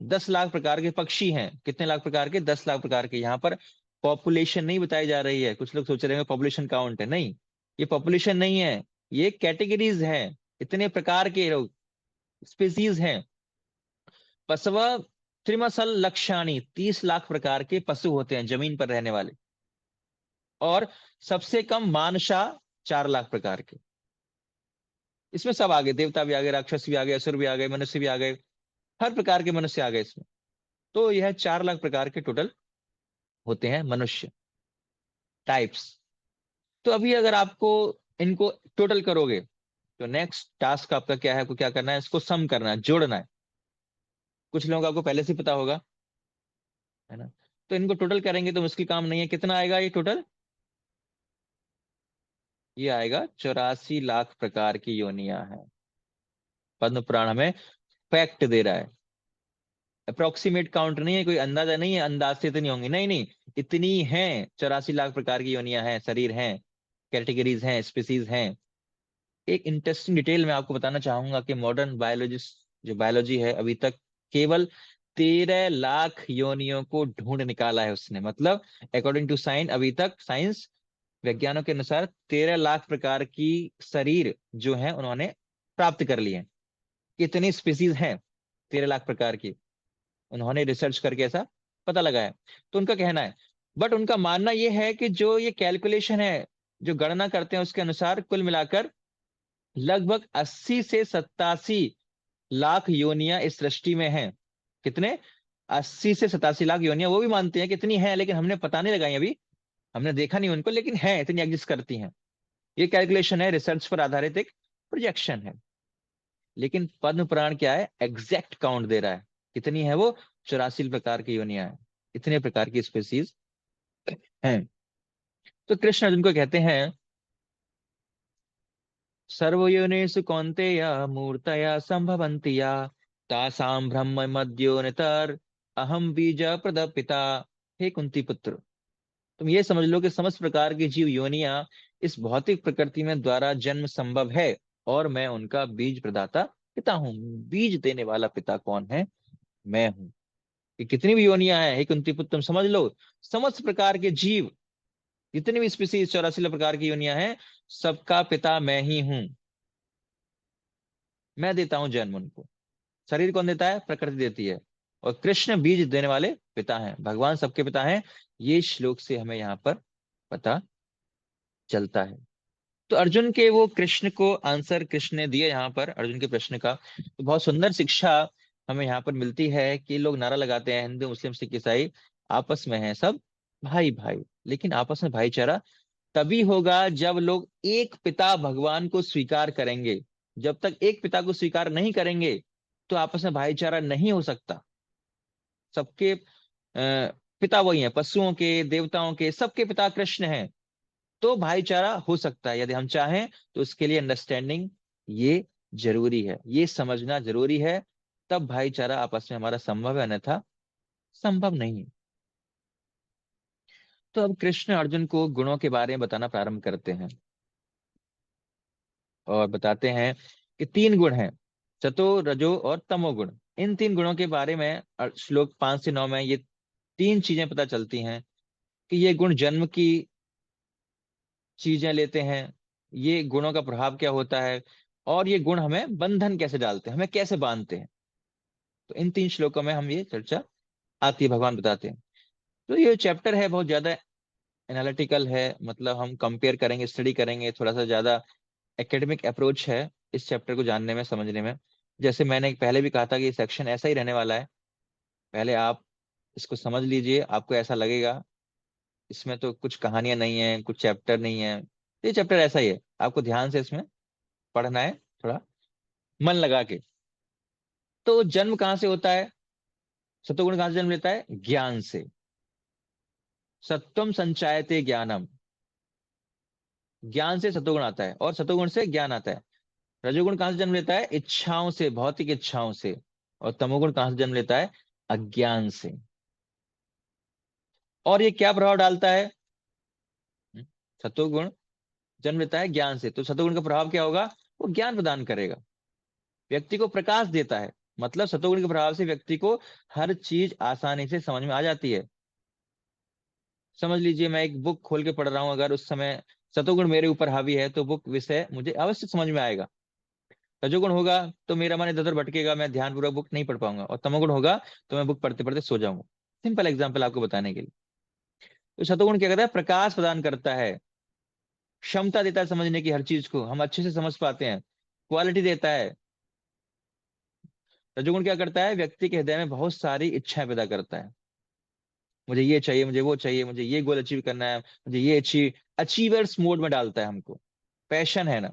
10 लाख प्रकार के पक्षी हैं। कितने लाख प्रकार के? 10 लाख प्रकार के। यहाँ पर पॉपुलेशन नहीं बताई जा रही है। कुछ लोग सोच रहे हैं पॉपुलेशन काउंट है, नहीं, ये पॉपुलेशन नहीं है, ये कैटेगरीज हैं। इतने प्रकार के लोग, स्पीसीज हैं। पशव त्रिमसल लक्षाणी, 30 लाख प्रकार के पशु होते हैं जमीन पर रहने वाले। और सबसे कम मानसा, 4 लाख प्रकार के। इसमें सब आ गए, देवता भी आ गए, राक्षस भी आ गए, असुर भी आ गए, मनुष्य भी आ गए, हर प्रकार के मनुष्य आ गए इसमें। तो यह 4 लाख प्रकार के टोटल होते हैं मनुष्य टाइप्स। तो अभी अगर आपको इनको टोटल करोगे तो नेक्स्ट टास्क आपका क्या है? आपको क्या करना है? इसको सम करना है, जोड़ना है। कुछ लोगों को आपको पहले से पता होगा, है ना? तो इनको टोटल करेंगे तो मुश्किल काम नहीं है। कितना आएगा ये टोटल? ये आएगा 84 लाख प्रकार की योनियां हैं। पद्म पुराण हमें फैक्ट दे रहा है, अप्रोक्सीमेट काउंट नहीं है, कोई अंदाजा नहीं है, अंदाज से इतनी होंगी, नहीं नहीं, इतनी हैं। 84 लाख प्रकार की योनियां हैं, शरीर हैं, कैटेगरीज हैं, स्पीसीज हैं। एक इंटरेस्टिंग डिटेल मैं आपको बताना चाहूंगा कि मॉडर्न बायोलॉजिस्ट, जो बायोलॉजी है, अभी तक केवल 13 लाख योनियों को ढूंढ निकाला है उसने। मतलब अकॉर्डिंग टू साइंस, अभी तक साइंस वैज्ञानिकों के अनुसार 13 लाख प्रकार की शरीर जो है उन्होंने प्राप्त कर लिए हैं। कितनी स्पीसीज हैं? 13 लाख प्रकार की। उन्होंने रिसर्च करके ऐसा पता लगाया। तो उनका कहना है, बट उनका मानना यह है कि जो ये कैलकुलेशन है, जो गणना करते हैं, उसके अनुसार कुल मिलाकर लगभग 80 से 87 लाख योनियां इस सृष्टि में हैं। कितने? 80 से 87 लाख योनियां। वो भी मानते हैं कितनी है, लेकिन हमने पता नहीं लगाई अभी, हमने देखा नहीं उनको, लेकिन है, इतनी एग्जिस्ट करती हैं। ये कैलकुलेशन है, रिसर्च पर आधारित एक प्रोजेक्शन है। लेकिन पद्म पुराण क्या है? एग्जैक्ट काउंट दे रहा है। कितनी है वो? 84 प्रकार की योनियां हैं, इतने प्रकार की स्पीसीज हैं। तो कृष्ण अर्जुन को कहते हैं, सर्वयोनिषु कौन्तेय मूर्तया संभवन्ति या, तासाम ब्रह्म मद्यो नितर अहम बीज प्रदपिता। हे कुंती पुत्र, तुम ये समझ लो कि समस्त प्रकार की जीव योनियां इस भौतिक प्रकृति में द्वारा जन्म संभव है, और मैं उनका बीज प्रदाता पिता हूँ। बीज देने वाला पिता कौन है? मैं हूँ। कि कितनी भी योनियां हैं, हे कुंती पुत्र, तुम समझ लो, समस्त प्रकार के जीव, जितनी भी स्पीसीज, 84 प्रकार की योनियां हैं, सबका पिता मैं ही हूं। मैं देता हूं जन्म उनको। शरीर कौन देता है? प्रकृति देती है। और कृष्ण बीज देने वाले पिता हैं, भगवान सबके पिता हैं। ये श्लोक से हमें यहाँ पर पता चलता है। तो अर्जुन के वो कृष्ण को आंसर कृष्ण ने दिया यहाँ पर अर्जुन के प्रश्न का। तो बहुत सुंदर शिक्षा हमें यहाँ पर मिलती है कि लोग नारा लगाते हैं, हिंदू मुस्लिम सिख ईसाई आपस में हैं सब भाई भाई, लेकिन आपस में भाईचारा तभी होगा जब लोग एक पिता भगवान को स्वीकार करेंगे। जब तक एक पिता को स्वीकार नहीं करेंगे तो आपस में भाईचारा नहीं हो सकता। सबके पिता वही हैं, पशुओं के, देवताओं के, सबके पिता कृष्ण हैं। तो भाईचारा हो सकता है यदि हम चाहें। तो उसके लिए अंडरस्टैंडिंग ये जरूरी है, ये समझना जरूरी है। तब भाईचारा आपस में हमारा संभव है, अन्यथा संभव नहीं है। तो अब कृष्ण अर्जुन को गुणों के बारे में बताना प्रारंभ करते हैं और बताते हैं कि 3 गुण हैं, सतो रजो और तमोगुण। इन 3 गुणों के बारे में श्लोक 5 से 9 में ये 3 चीजें पता चलती हैं कि ये गुण जन्म की चीजें लेते हैं, ये गुणों का प्रभाव क्या होता है, और ये गुण हमें बंधन कैसे डालते हैं, हमें कैसे बांधते हैं। तो इन 3 श्लोकों में हम ये चर्चा आती है, भगवान बताते हैं। तो ये चैप्टर है बहुत ज्यादा एनालिटिकल है, मतलब हम कंपेयर करेंगे, स्टडी करेंगे, थोड़ा सा ज्यादा एकेडमिक अप्रोच है इस चैप्टर को जानने में, समझने में। जैसे मैंने पहले भी कहा था कि ये सेक्शन ऐसा ही रहने वाला है। पहले आप इसको समझ लीजिए, आपको ऐसा लगेगा इसमें तो कुछ कहानियां नहीं है, कुछ चैप्टर नहीं है। ये चैप्टर ऐसा ही है, आपको ध्यान से इसमें पढ़ना है, थोड़ा मन लगा के। तो जन्म कहाँ से होता है? सतोगुण कहाँ से जन्म लेता है? ज्ञान से। सत्वम संचायते ज्ञानम, ज्ञान से सतोगुण आता है और सतोगुण से ज्ञान आता है। रजोगुण कहाँ से जन्म लेता है? इच्छाओं से, भौतिक इच्छाओं से। और तमोगुण कहाँ से जन्म लेता है? अज्ञान से। और ये क्या प्रभाव डालता है? हम्म, सतोगुण जन्म लेता है ज्ञान से, तो सतोगुण का प्रभाव क्या होगा? वो ज्ञान प्रदान करेगा। व्यक्ति को प्रकाश देता है। मतलब सतोगुण के प्रभाव से व्यक्ति को हर चीज आसानी से समझ में आ जाती है। समझ लीजिए मैं एक बुक खोल के पढ़ रहा हूं, अगर उस समय सतोगुण मेरे ऊपर हावी है तो बुक विषय मुझे अवश्य समझ में आएगा। रजोगुण होगा तो मेरा मन इधर उधर भटकेगा, मैं ध्यानपूर्वक बुक नहीं पढ़ पाऊंगा। और तमोगुण होगा तो मैं बुक पढ़ते पढ़ते सो जाऊंगा। सिंपल एग्जांपल आपको बताने के लिए। तो सतोगुण क्या करता है? प्रकाश प्रदान करता है, क्षमता देता है समझने की, हर चीज को हम अच्छे से समझ पाते हैं, क्वालिटी देता है। रजोगुण क्या करता है? व्यक्ति के हृदय में बहुत सारी इच्छाएं पैदा करता है। मुझे ये चाहिए, मुझे वो चाहिए, मुझे ये गोल अचीव करना है, मुझे ये अचीवर्स मोड में डालता है हमको। पैशन है ना,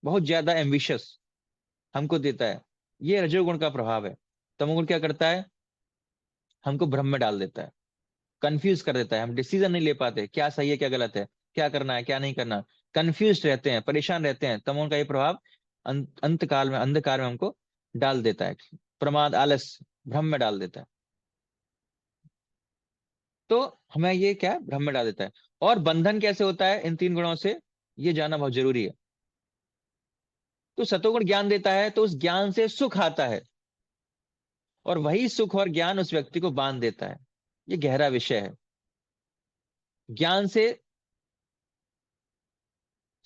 बहुत ज्यादा एम्बिशियस हमको देता है। ये रजोगुण का प्रभाव है। तमोगुण क्या करता है? हमको भ्रम में डाल देता है, कंफ्यूज कर देता है, हम डिसीजन नहीं ले पाते, क्या सही है क्या गलत है, क्या करना है क्या नहीं करना। कंफ्यूज रहते हैं, परेशान रहते हैं। तमोगुण का ये प्रभाव अंत काल में, अंधकार में हमको डाल देता है, प्रमाद, आलस, भ्रम में डाल देता है। तो हमें ये क्या है? भ्रम में डाल देता है। और बंधन कैसे होता है इन तीन गुणों से, ये जानना बहुत जरूरी है। तो सतोगुण ज्ञान देता है तो उस ज्ञान से सुख आता है, और वही सुख और ज्ञान उस व्यक्ति को बांध देता है। ये गहरा विषय है। ज्ञान से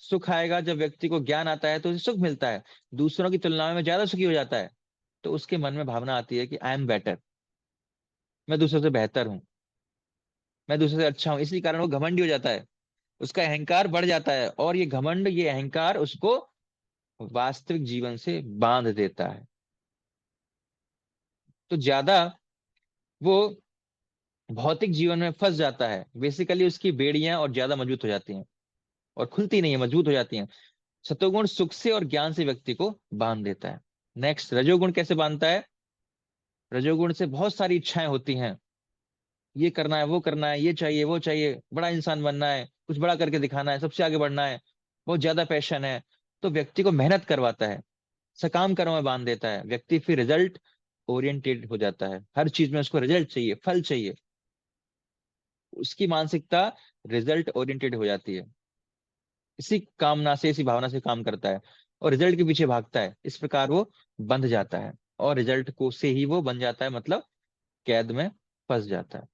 सुख आएगा, जब व्यक्ति को ज्ञान आता है तो उसे सुख मिलता है, दूसरों की तुलना में ज्यादा सुखी हो जाता है। तो उसके मन में भावना आती है कि आई एम बेटर, मैं दूसरों से बेहतर हूं, मैं दूसरों से अच्छा हूं। इसी कारण वो घमंडी हो जाता है, उसका अहंकार बढ़ जाता है, और ये घमंड, ये अहंकार उसको वास्तविक जीवन से बांध देता है। तो ज्यादा वो भौतिक जीवन में फंस जाता है। बेसिकली उसकी बेड़ियां और ज्यादा मजबूत हो जाती हैं, और खुलती नहीं है, मजबूत हो जाती हैं। सतोगुण सुख से और ज्ञान से व्यक्ति को बांध देता है। नेक्स्ट, रजोगुण कैसे बांधता है? रजोगुण से बहुत सारी इच्छाएं होती हैं, ये करना है, वो करना है, ये चाहिए, वो चाहिए, बड़ा इंसान बनना है, कुछ बड़ा करके दिखाना है, सबसे आगे बढ़ना है, बहुत ज्यादा पैशन है। तो व्यक्ति को मेहनत करवाता है, सकाम कर्म में बांध देता है। व्यक्ति फिर रिजल्ट ओरिएंटेड हो जाता है, हर चीज में उसको रिजल्ट चाहिए, फल चाहिए। उसकी मानसिकता रिजल्ट ओरिएंटेड हो जाती है, इसी कामना से, इसी भावना से काम करता है, और रिजल्ट के पीछे भागता है। इस प्रकार वो बंध जाता है, और रिजल्ट को से ही वो बन जाता है, मतलब कैद में फंस जाता है।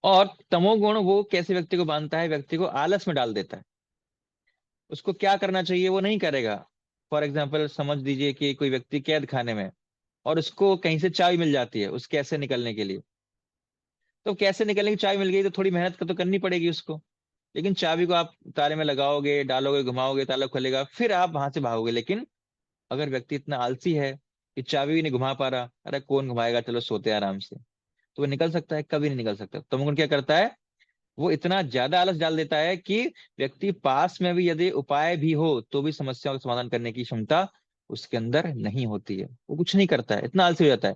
और तमोगुण वो कैसे व्यक्ति को बांधता है? व्यक्ति को आलस में डाल देता है, उसको क्या करना चाहिए वो नहीं करेगा। फॉर एग्जाम्पल समझ लीजिए कि कोई व्यक्ति कैद खाने में, और उसको कहीं से चाबी मिल जाती है उस कैसे निकलने के लिए। तो कैसे निकलने की चाबी मिल गई तो थोड़ी मेहनत तो करनी पड़ेगी उसको। लेकिन चाबी को आप ताले में लगाओगे, डालोगे, घुमाओगे, ताला खुलेगा, फिर आप वहां से भागोगे। लेकिन अगर व्यक्ति इतना आलसी है कि चाबी भी नहीं घुमा पा रहा, अरे कौन घुमाएगा, चलो सोते हैं आराम से, तो वो निकल सकता है? कभी नहीं निकल सकता। तमोगुण क्या करता है? वो इतना ज्यादा आलस डाल देता है कि व्यक्ति पास में भी यदि उपाय भी हो तो भी समस्याओं का समाधान करने की क्षमता उसके अंदर नहीं होती है। वो कुछ नहीं करता है, इतना आलसी हो जाता है।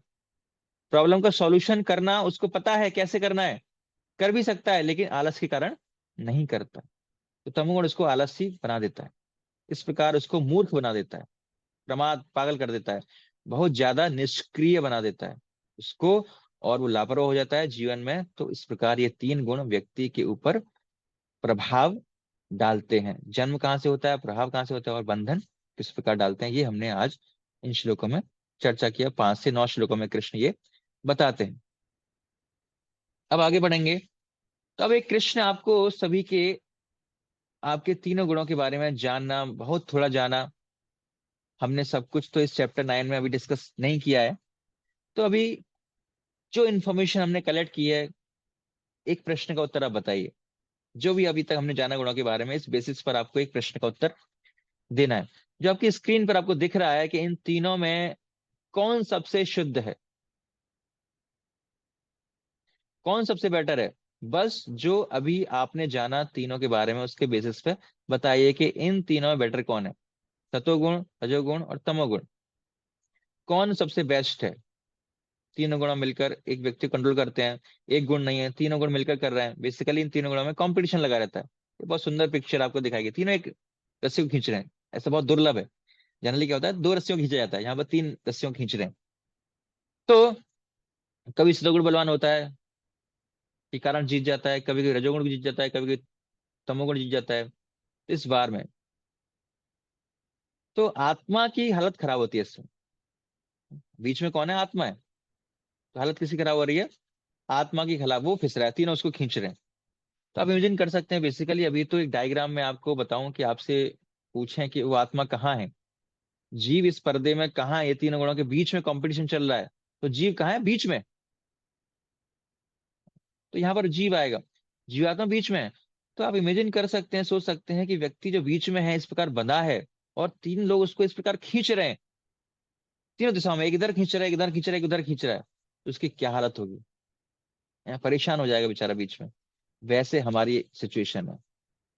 प्रॉब्लम का सॉल्यूशन करना उसको पता है कैसे करना है, कर भी सकता है, लेकिन आलस के कारण नहीं करता। तो तमोगुण उसको आलसी बना देता है, इस प्रकार उसको मूर्ख बना देता है, प्रमाद, पागल कर देता है, बहुत ज्यादा निष्क्रिय बना देता है उसको, और वो लापरवाह हो जाता है जीवन में। तो इस प्रकार ये तीन गुण व्यक्ति के ऊपर प्रभाव डालते हैं। जन्म कहाँ से होता है, प्रभाव कहाँ से होता है, और बंधन किस प्रकार डालते हैं, ये हमने आज इन श्लोकों में चर्चा किया। 5 से 9 श्लोकों में कृष्ण ये बताते हैं। अब आगे बढ़ेंगे। तो अब एक कृष्ण आपको सभी के, आपके तीनों गुणों के बारे में जानना, बहुत थोड़ा जाना। हमने सब कुछ तो इस चैप्टर 9 में अभी डिस्कस नहीं किया है। तो अभी जो इन्फॉर्मेशन हमने कलेक्ट की है, एक प्रश्न का उत्तर आप बताइए। जो भी अभी तक हमने जाना गुणों के बारे में, इस बेसिस पर आपको एक प्रश्न का उत्तर देना है। जो आपकी स्क्रीन पर आपको दिख रहा है कि इन तीनों में कौन सबसे शुद्ध है, कौन सबसे बेटर है। बस जो अभी आपने जाना तीनों के बारे में, उसके बेसिस पे बताइए कि इन तीनों में बेटर कौन है। सतोगुण, रजोगुण और तमोगुण, कौन सबसे बेस्ट है। तीनों गुण मिलकर एक व्यक्ति कंट्रोल करते हैं, एक गुण नहीं है, तीनों गुण मिलकर कर रहे हैं। बेसिकली इन तीनों गुणों में कंपटीशन लगा रहता है। ये बहुत सुंदर पिक्चर आपको दिखाएगी। तीनों एक रस्सी को खींच रहे हैं, ऐसा बहुत दुर्लभ है। जनरली क्या होता है, दो रस्सियों को खींचा जाता है, यहाँ पर तीन रस्सियों को खींच रहे हैं। तो कभी सतोगुण बलवान होता है के कारण जीत जाता है, कभी कभी रजोगुण भी जीत जाता है, कभी कभी तमोगुण जीत जाता है। इस बार में तो आत्मा की हालत खराब होती है इससे। बीच में कौन है? आत्मा है। तो हालत किसी खराब हो रही है? आत्मा की खराब, वो फिस रहा है, तीनों उसको खींच रहे हैं। तो आप इमेजिन कर सकते हैं बेसिकली, अभी तो एक डायग्राम में आपको बताऊं कि आपसे पूछें कि वो आत्मा कहाँ है, जीव इस पर्दे में कहाँ है, ये तीनों गुणों के बीच में कंपटीशन चल रहा है, तो जीव कहाँ है? बीच में। तो यहाँ पर जीव आएगा, जीवात्मा बीच में है। तो आप इमेजिन कर सकते हैं, सोच सकते हैं कि व्यक्ति जो बीच में है इस प्रकार बंधा है, और तीन लोग उसको इस प्रकार खींच रहे हैं, तीनों दिशाओं में, एक इधर खींच रहा है, एक इधर खींच रहा है, एक उधर खींच रहा है, तो उसकी क्या हालत होगी? यहाँ परेशान हो जाएगा बेचारा बीच में। वैसे हमारी सिचुएशन है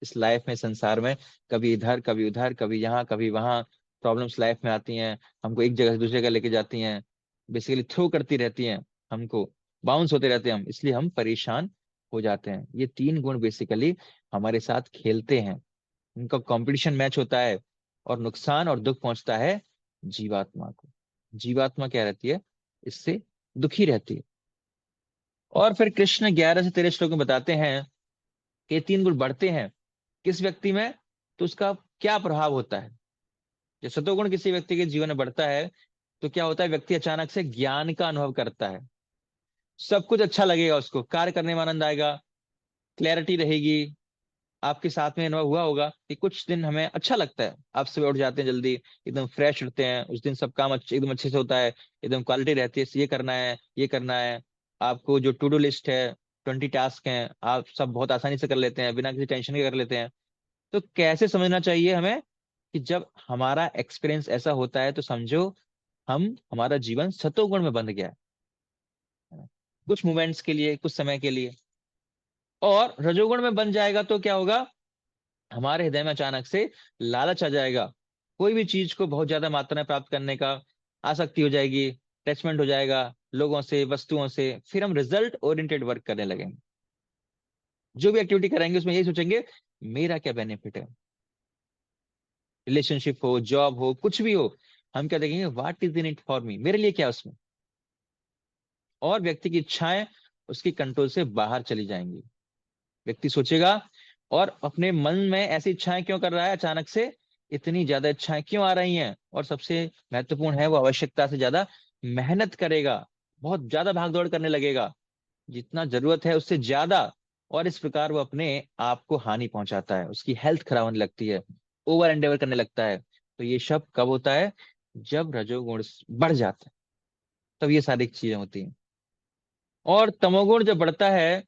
इस लाइफ में, संसार में, कभी इधर कभी उधर, कभी यहाँ कभी वहां, प्रॉब्लम्स लाइफ में आती हैं, हमको एक जगह से दूसरी जगह लेके जाती हैं, बेसिकली थ्रो करती रहती हैं हमको, बाउंस होते रहते हैं हम, इसलिए हम परेशान हो जाते हैं। ये तीन गुण बेसिकली हमारे साथ खेलते हैं, उनका कंपटीशन मैच होता है, और नुकसान और दुख पहुंचता है जीवात्मा को। जीवात्मा क्या रहती है? इससे दुखी रहती है। और फिर कृष्ण 11 से 13 श्लोक में बताते हैं कि ये तीन गुण बढ़ते हैं किस व्यक्ति में, तो उसका क्या प्रभाव होता है। जब सतोगुण किसी व्यक्ति के जीवन में बढ़ता है, तो क्या होता है? व्यक्ति अचानक से ज्ञान का अनुभव करता है, सब कुछ अच्छा लगेगा, उसको कार्य करने में आनंद आएगा, क्लैरिटी रहेगी। आपके साथ में अनुभव हुआ होगा कि कुछ दिन हमें अच्छा लगता है, आप सुबह उठ जाते हैं जल्दी, एकदम फ्रेश उठते हैं, उस दिन सब काम अच्छे, एकदम अच्छे से होता है, एकदम क्वालिटी रहती है, ये करना है, ये करना है। आपको जो टू डू लिस्ट है, 20 टास्क हैं, आप सब बहुत आसानी से कर लेते हैं, बिना किसी टेंशन के कर लेते हैं। तो कैसे समझना चाहिए हमें कि जब हमारा एक्सपीरियंस ऐसा होता है, तो समझो हम, हमारा जीवन सतोगुण में बंध गया है, कुछ मोमेंट्स के लिए, कुछ समय के लिए। और रजोगुण में बन जाएगा तो क्या होगा? हमारे हृदय में अचानक से लालच आ जाएगा, कोई भी चीज को बहुत ज्यादा मात्रा में प्राप्त करने का आसक्ति हो जाएगी, अटैचमेंट हो जाएगा लोगों से, वस्तुओं से, फिर हम रिजल्ट ओरिएंटेड वर्क करने लगेंगे। जो भी एक्टिविटी करेंगे उसमें यही सोचेंगे, मेरा क्या बेनिफिट है, रिलेशनशिप हो, जॉब हो, कुछ भी हो, हम क्या देखेंगे? What is in it for me, मेरे लिए क्या है उसमें। और व्यक्ति की इच्छाएं उसकी कंट्रोल से बाहर चली जाएंगी। व्यक्ति सोचेगा, और अपने मन में ऐसी इच्छाएं क्यों कर रहा है, अचानक से इतनी ज्यादा इच्छाएं क्यों आ रही हैं, और सबसे महत्वपूर्ण है, वो आवश्यकता से ज्यादा मेहनत करेगा, बहुत ज्यादा भागदौड़ करने लगेगा, जितना जरूरत है उससे ज्यादा। और इस प्रकार वो अपने आप को हानि पहुंचाता है, उसकी हेल्थ खराब होने लगती है, ओवर एंडेवर करने लगता है। तो ये सब कब होता है? जब रजोगुण बढ़ जाता है, तब ये सारी चीजें होती हैं। और तमोगुण जब बढ़ता है,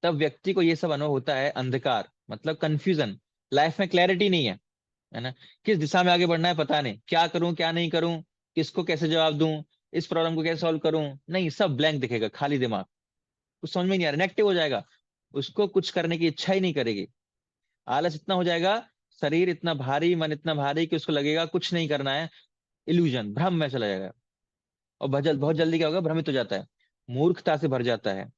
तब व्यक्ति को ये सब अनुभव होता है, अंधकार मतलब कंफ्यूजन, लाइफ में क्लैरिटी नहीं है ना, किस दिशा में आगे बढ़ना है पता नहीं, क्या करूं क्या नहीं करूं, किसको कैसे जवाब दूं, इस प्रॉब्लम को कैसे सॉल्व करूं, नहीं, सब ब्लैंक दिखेगा, खाली दिमाग, कुछ समझ में नहीं आ रहा, नेगेटिव हो जाएगा, उसको कुछ करने की इच्छा ही नहीं करेगी, आलस इतना हो जाएगा, शरीर इतना भारी, मन इतना भारी कि उसको लगेगा कुछ नहीं करना है, इल्यूजन, भ्रम में चला जाएगा। और बहुत जल्दी क्या होगा? भ्रमित हो जाता है, मूर्खता से भर जाता है।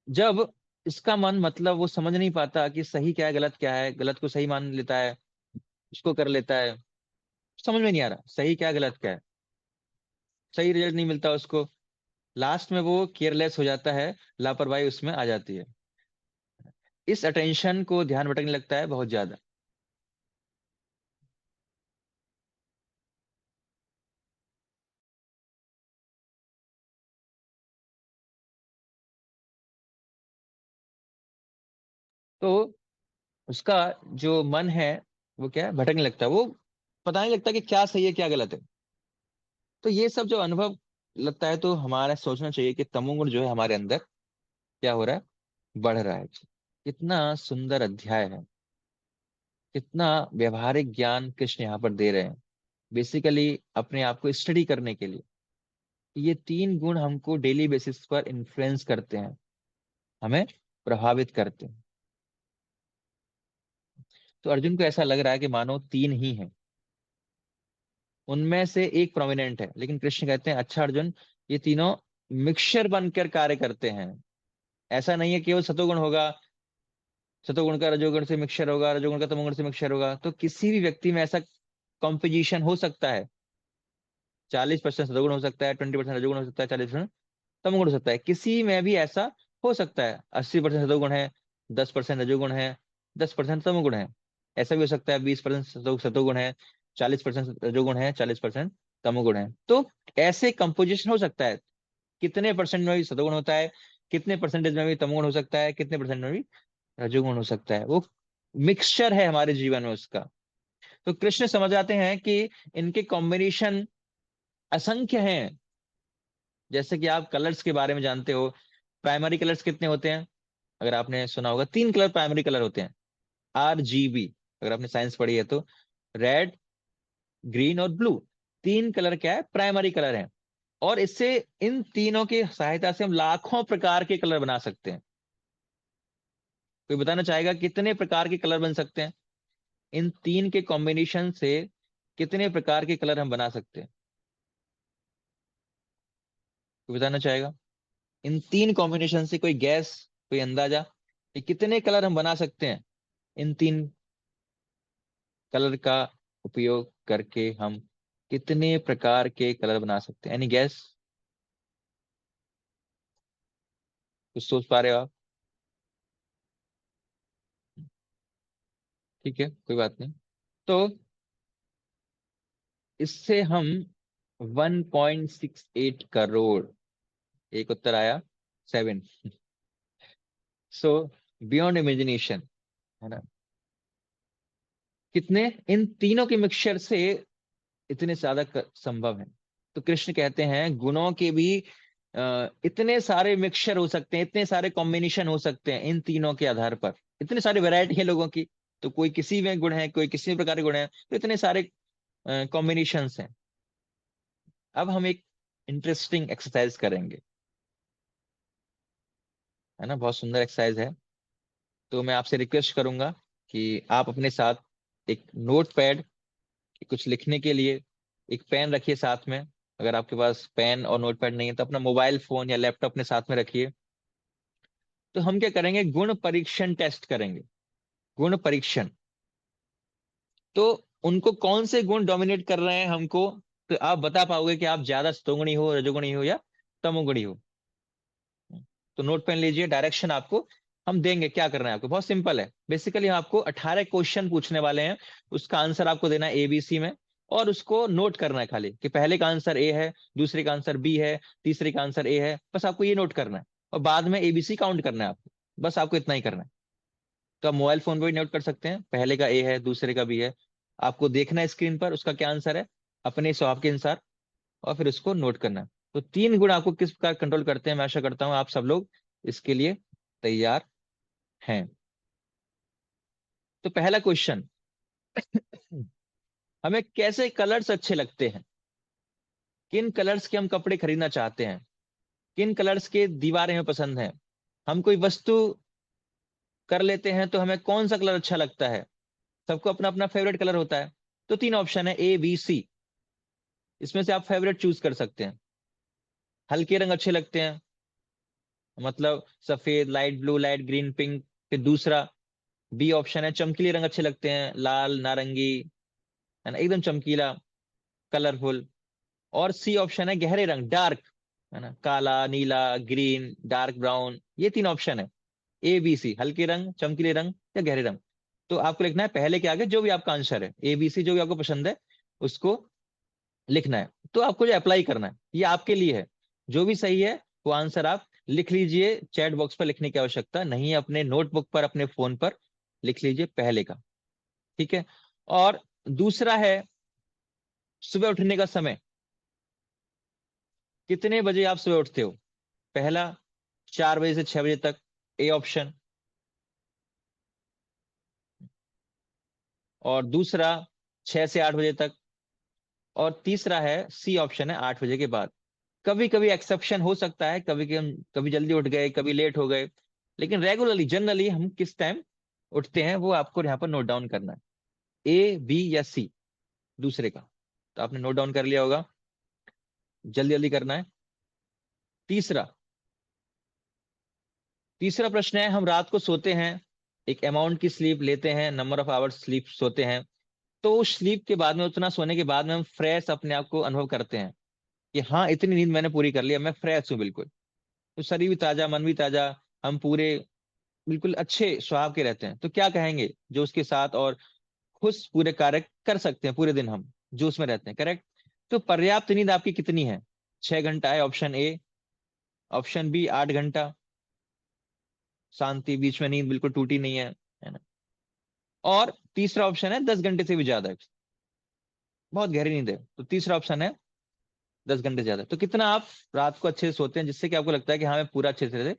जब इसका मन, मतलब वो समझ नहीं पाता कि सही क्या है, गलत क्या है, गलत को सही मान लेता है, उसको कर लेता है, समझ में नहीं आ रहा सही क्या है गलत क्या है, सही रिजल्ट नहीं मिलता उसको, लास्ट में वो केयरलेस हो जाता है, लापरवाही उसमें आ जाती है, इस अटेंशन को ध्यान भटकने लगता है बहुत ज्यादा। तो उसका जो मन है, वो क्या है? भटकने लगता है, वो पता नहीं लगता कि क्या सही है क्या गलत है। तो ये सब जो अनुभव लगता है, तो हमारा सोचना चाहिए कि तमोगुण जो है हमारे अंदर क्या हो रहा है? बढ़ रहा है। कितना सुंदर अध्याय है, कितना व्यवहारिक ज्ञान कृष्ण यहाँ पर दे रहे हैं, बेसिकली अपने आप को स्टडी करने के लिए। ये तीन गुण हमको डेली बेसिस पर इन्फ्लुएंस करते हैं, हमें प्रभावित करते हैं। तो अर्जुन को ऐसा लग रहा है कि मानो तीन ही हैं, उनमें से एक प्रोमिनेंट है, लेकिन कृष्ण कहते हैं अच्छा अर्जुन, ये तीनों मिक्सचर बनकर कार्य करते हैं। ऐसा नहीं है केवल सतोगुण होगा, सतोगुण का रजोगुण से मिक्सचर होगा, रजोगुण का तमोगुण से मिक्सचर होगा, तो किसी भी व्यक्ति में ऐसा कॉम्पोजिशन हो सकता है। 40% सतोगुण हो सकता है, 20% रजोगुण हो सकता है, 40% तमोगुण हो सकता है, किसी में भी ऐसा हो सकता है। 80% सतोगुण है, 10% रजोगुण है, 10% तमोगुण है। ऐसा भी हो सकता है 20% सतोगुण है, 40% रजोगुण है, 40% तमोगुण है। तो ऐसे कंपोजिशन हो सकता है, कितने परसेंट में भी सतोगुण होता है, कितने परसेंटेज में भी तमोगुण हो सकता है, कितने परसेंट में भी रजोगुण हो सकता है। वो मिक्सचर है हमारे जीवन में उसका। तो कृष्ण समझ आते हैं कि इनके कॉम्बिनेशन असंख्य हैं। जैसे कि आप कलर्स के बारे में जानते हो, प्राइमरी कलर्स कितने होते हैं? अगर आपने सुना होगा, 3 कलर प्राइमरी कलर होते हैं, RGB। अगर आपने साइंस पढ़ी है तो रेड, ग्रीन और ब्लू, 3 कलर क्या है? प्राइमरी कलर है। और इससे, इन तीनों की सहायता से हम लाखों प्रकार के कलर बना सकते हैं। कोई बताना चाहेगा कितने प्रकार के कलर बन सकते हैं? इन तीन के कॉम्बिनेशन से कितने प्रकार के कलर हम बना सकते हैं? कोई बताना चाहेगा? इन तीन कॉम्बिनेशन से कोई गैस, कोई अंदाजा कि कितने कलर हम बना सकते हैं? इन तीन कलर का उपयोग करके हम कितने प्रकार के कलर बना सकते हैं? Any gas? कुछ सोच पा रहे हो आप? ठीक है, कोई बात नहीं। तो इससे हम 1.68 करोड़, एक उत्तर आया 7। सो बियॉन्ड इमेजिनेशन, है ना? कितने इन तीनों के मिक्सचर से इतने ज्यादा संभव है। तो कृष्ण कहते हैं गुणों के भी इतने सारे मिक्सचर हो सकते हैं, इतने सारे कॉम्बिनेशन हो सकते हैं इन तीनों के आधार पर। इतनी सारी वैरायटी है लोगों की, तो कोई किसी में गुण है, कोई किसी प्रकार के गुण है, तो इतने सारे कॉम्बिनेशंस हैं। अब हम एक इंटरेस्टिंग एक्सरसाइज करेंगे, है ना? बहुत सुंदर एक्सरसाइज है। तो मैं आपसे रिक्वेस्ट करूंगा कि आप अपने साथ एक नोट पैड, कुछ लिखने के लिए एक पेन रखिए साथ में। अगर आपके पास पेन और नोट पैड नहीं है तो अपना मोबाइल फोन या लैपटॉप अपने साथ में रखिए। तो हम क्या करेंगे? गुण परीक्षण टेस्ट करेंगे। गुण परीक्षण। तो उनको कौन से गुण डोमिनेट कर रहे हैं हमको, तो आप बता पाओगे कि आप ज्यादा सतोगुणी हो, रजोगुणी हो या तमोगुणी हो। तो नोट पेन लीजिए, डायरेक्शन आपको हम देंगे, क्या करना है आपको, बहुत सिंपल है। बेसिकली हम आपको 18 क्वेश्चन पूछने वाले हैं, उसका आंसर आपको देना है ABC में, और उसको नोट करना है खाली कि पहले का आंसर A है, दूसरे का आंसर B है, तीसरे का आंसर A है। बस आपको ये नोट करना है, और बाद में ABC काउंट करना है आपको। बस आपको इतना ही करना है। तो आप मोबाइल फोन पे भी नोट कर सकते हैं, पहले का A है, दूसरे का B है। आपको देखना है स्क्रीन पर उसका क्या आंसर है, अपने स्वभाव के अनुसार, और फिर उसको नोट करना है। तो 3 गुण आपको किस प्रकार कंट्रोल करते हैं, मैं आशा करता हूं आप सब लोग इसके लिए तैयार हैं। तो पहला क्वेश्चन, हमें कैसे कलर्स अच्छे लगते हैं? किन कलर्स के हम कपड़े खरीदना चाहते हैं? किन कलर्स के दीवारें हमें पसंद हैं? हम कोई वस्तु कर लेते हैं तो हमें कौन सा कलर अच्छा लगता है? सबको अपना अपना फेवरेट कलर होता है। तो 3 ऑप्शन है, A B C। इसमें से आप फेवरेट चूज कर सकते हैं। हल्के रंग अच्छे लगते हैं, मतलब सफेद, light blue, light green, pink. फिर दूसरा B ऑप्शन है, चमकीले रंग अच्छे लगते हैं, लाल, नारंगी, है ना, एकदम चमकीला, कलरफुल। और C ऑप्शन है, गहरे रंग, डार्क, है ना, काला, नीला, ग्रीन, डार्क ब्राउन। ये 3 ऑप्शन है, ABC, हल्के रंग, चमकीले रंग या गहरे रंग। तो आपको लिखना है पहले के आगे जो भी आपका आंसर है, ABC जो भी आपको पसंद है उसको लिखना है। तो आपको जो अप्लाई करना है ये आपके लिए है, जो भी सही है वो आंसर आप लिख लीजिए। चैट बॉक्स पर लिखने की आवश्यकता नहीं है, अपने नोटबुक पर, अपने फोन पर लिख लीजिए पहले का। ठीक है। और दूसरा है, सुबह उठने का समय, कितने बजे आप सुबह उठते हो? पहला, 4 बजे से 6 बजे तक, A ऑप्शन। और दूसरा, 6 से 8 बजे तक। और तीसरा है, C ऑप्शन है, 8 बजे के बाद। कभी कभी एक्सेप्शन हो सकता है, कभी कभी हम कभी जल्दी उठ गए, कभी लेट हो गए, लेकिन रेगुलरली, जनरली हम किस टाइम उठते हैं वो आपको यहाँ पर नोट डाउन करना है, A B या C, दूसरे का। तो आपने नोट डाउन कर लिया होगा, जल्दी जल्दी करना है। तीसरा, तीसरा प्रश्न है, हम रात को सोते हैं, एक अमाउंट की स्लीप लेते हैं, नंबर ऑफ आवर्स स्लीप सोते हैं। तो उस स्लीप के बाद में, उतना सोने के बाद में हम फ्रेश अपने आप को अनुभव करते हैं कि हाँ, इतनी नींद मैंने पूरी कर लिया, मैं फ्रेश हूँ बिल्कुल। तो शरीर भी ताजा, मन भी ताजा, हम पूरे बिल्कुल अच्छे स्वभाव के रहते हैं। तो क्या कहेंगे जो उसके साथ, और खुश पूरे कार्य कर सकते हैं पूरे दिन, हम जोश में रहते हैं, करेक्ट। तो पर्याप्त नींद आपकी कितनी है? 6 घंटा है ऑप्शन ए। ऑप्शन बी 8 घंटा, शांति, बीच में नींद बिल्कुल टूटी नहीं है ना। और तीसरा ऑप्शन है 10 घंटे से भी ज्यादा है, बहुत गहरी नींद है। तो तीसरा ऑप्शन है 10 घंटे से ज्यादा। तो कितना आप रात को अच्छे से सोते हैं, जिससे कि आपको लगता है कि हाँ मैं पूरा अच्छे से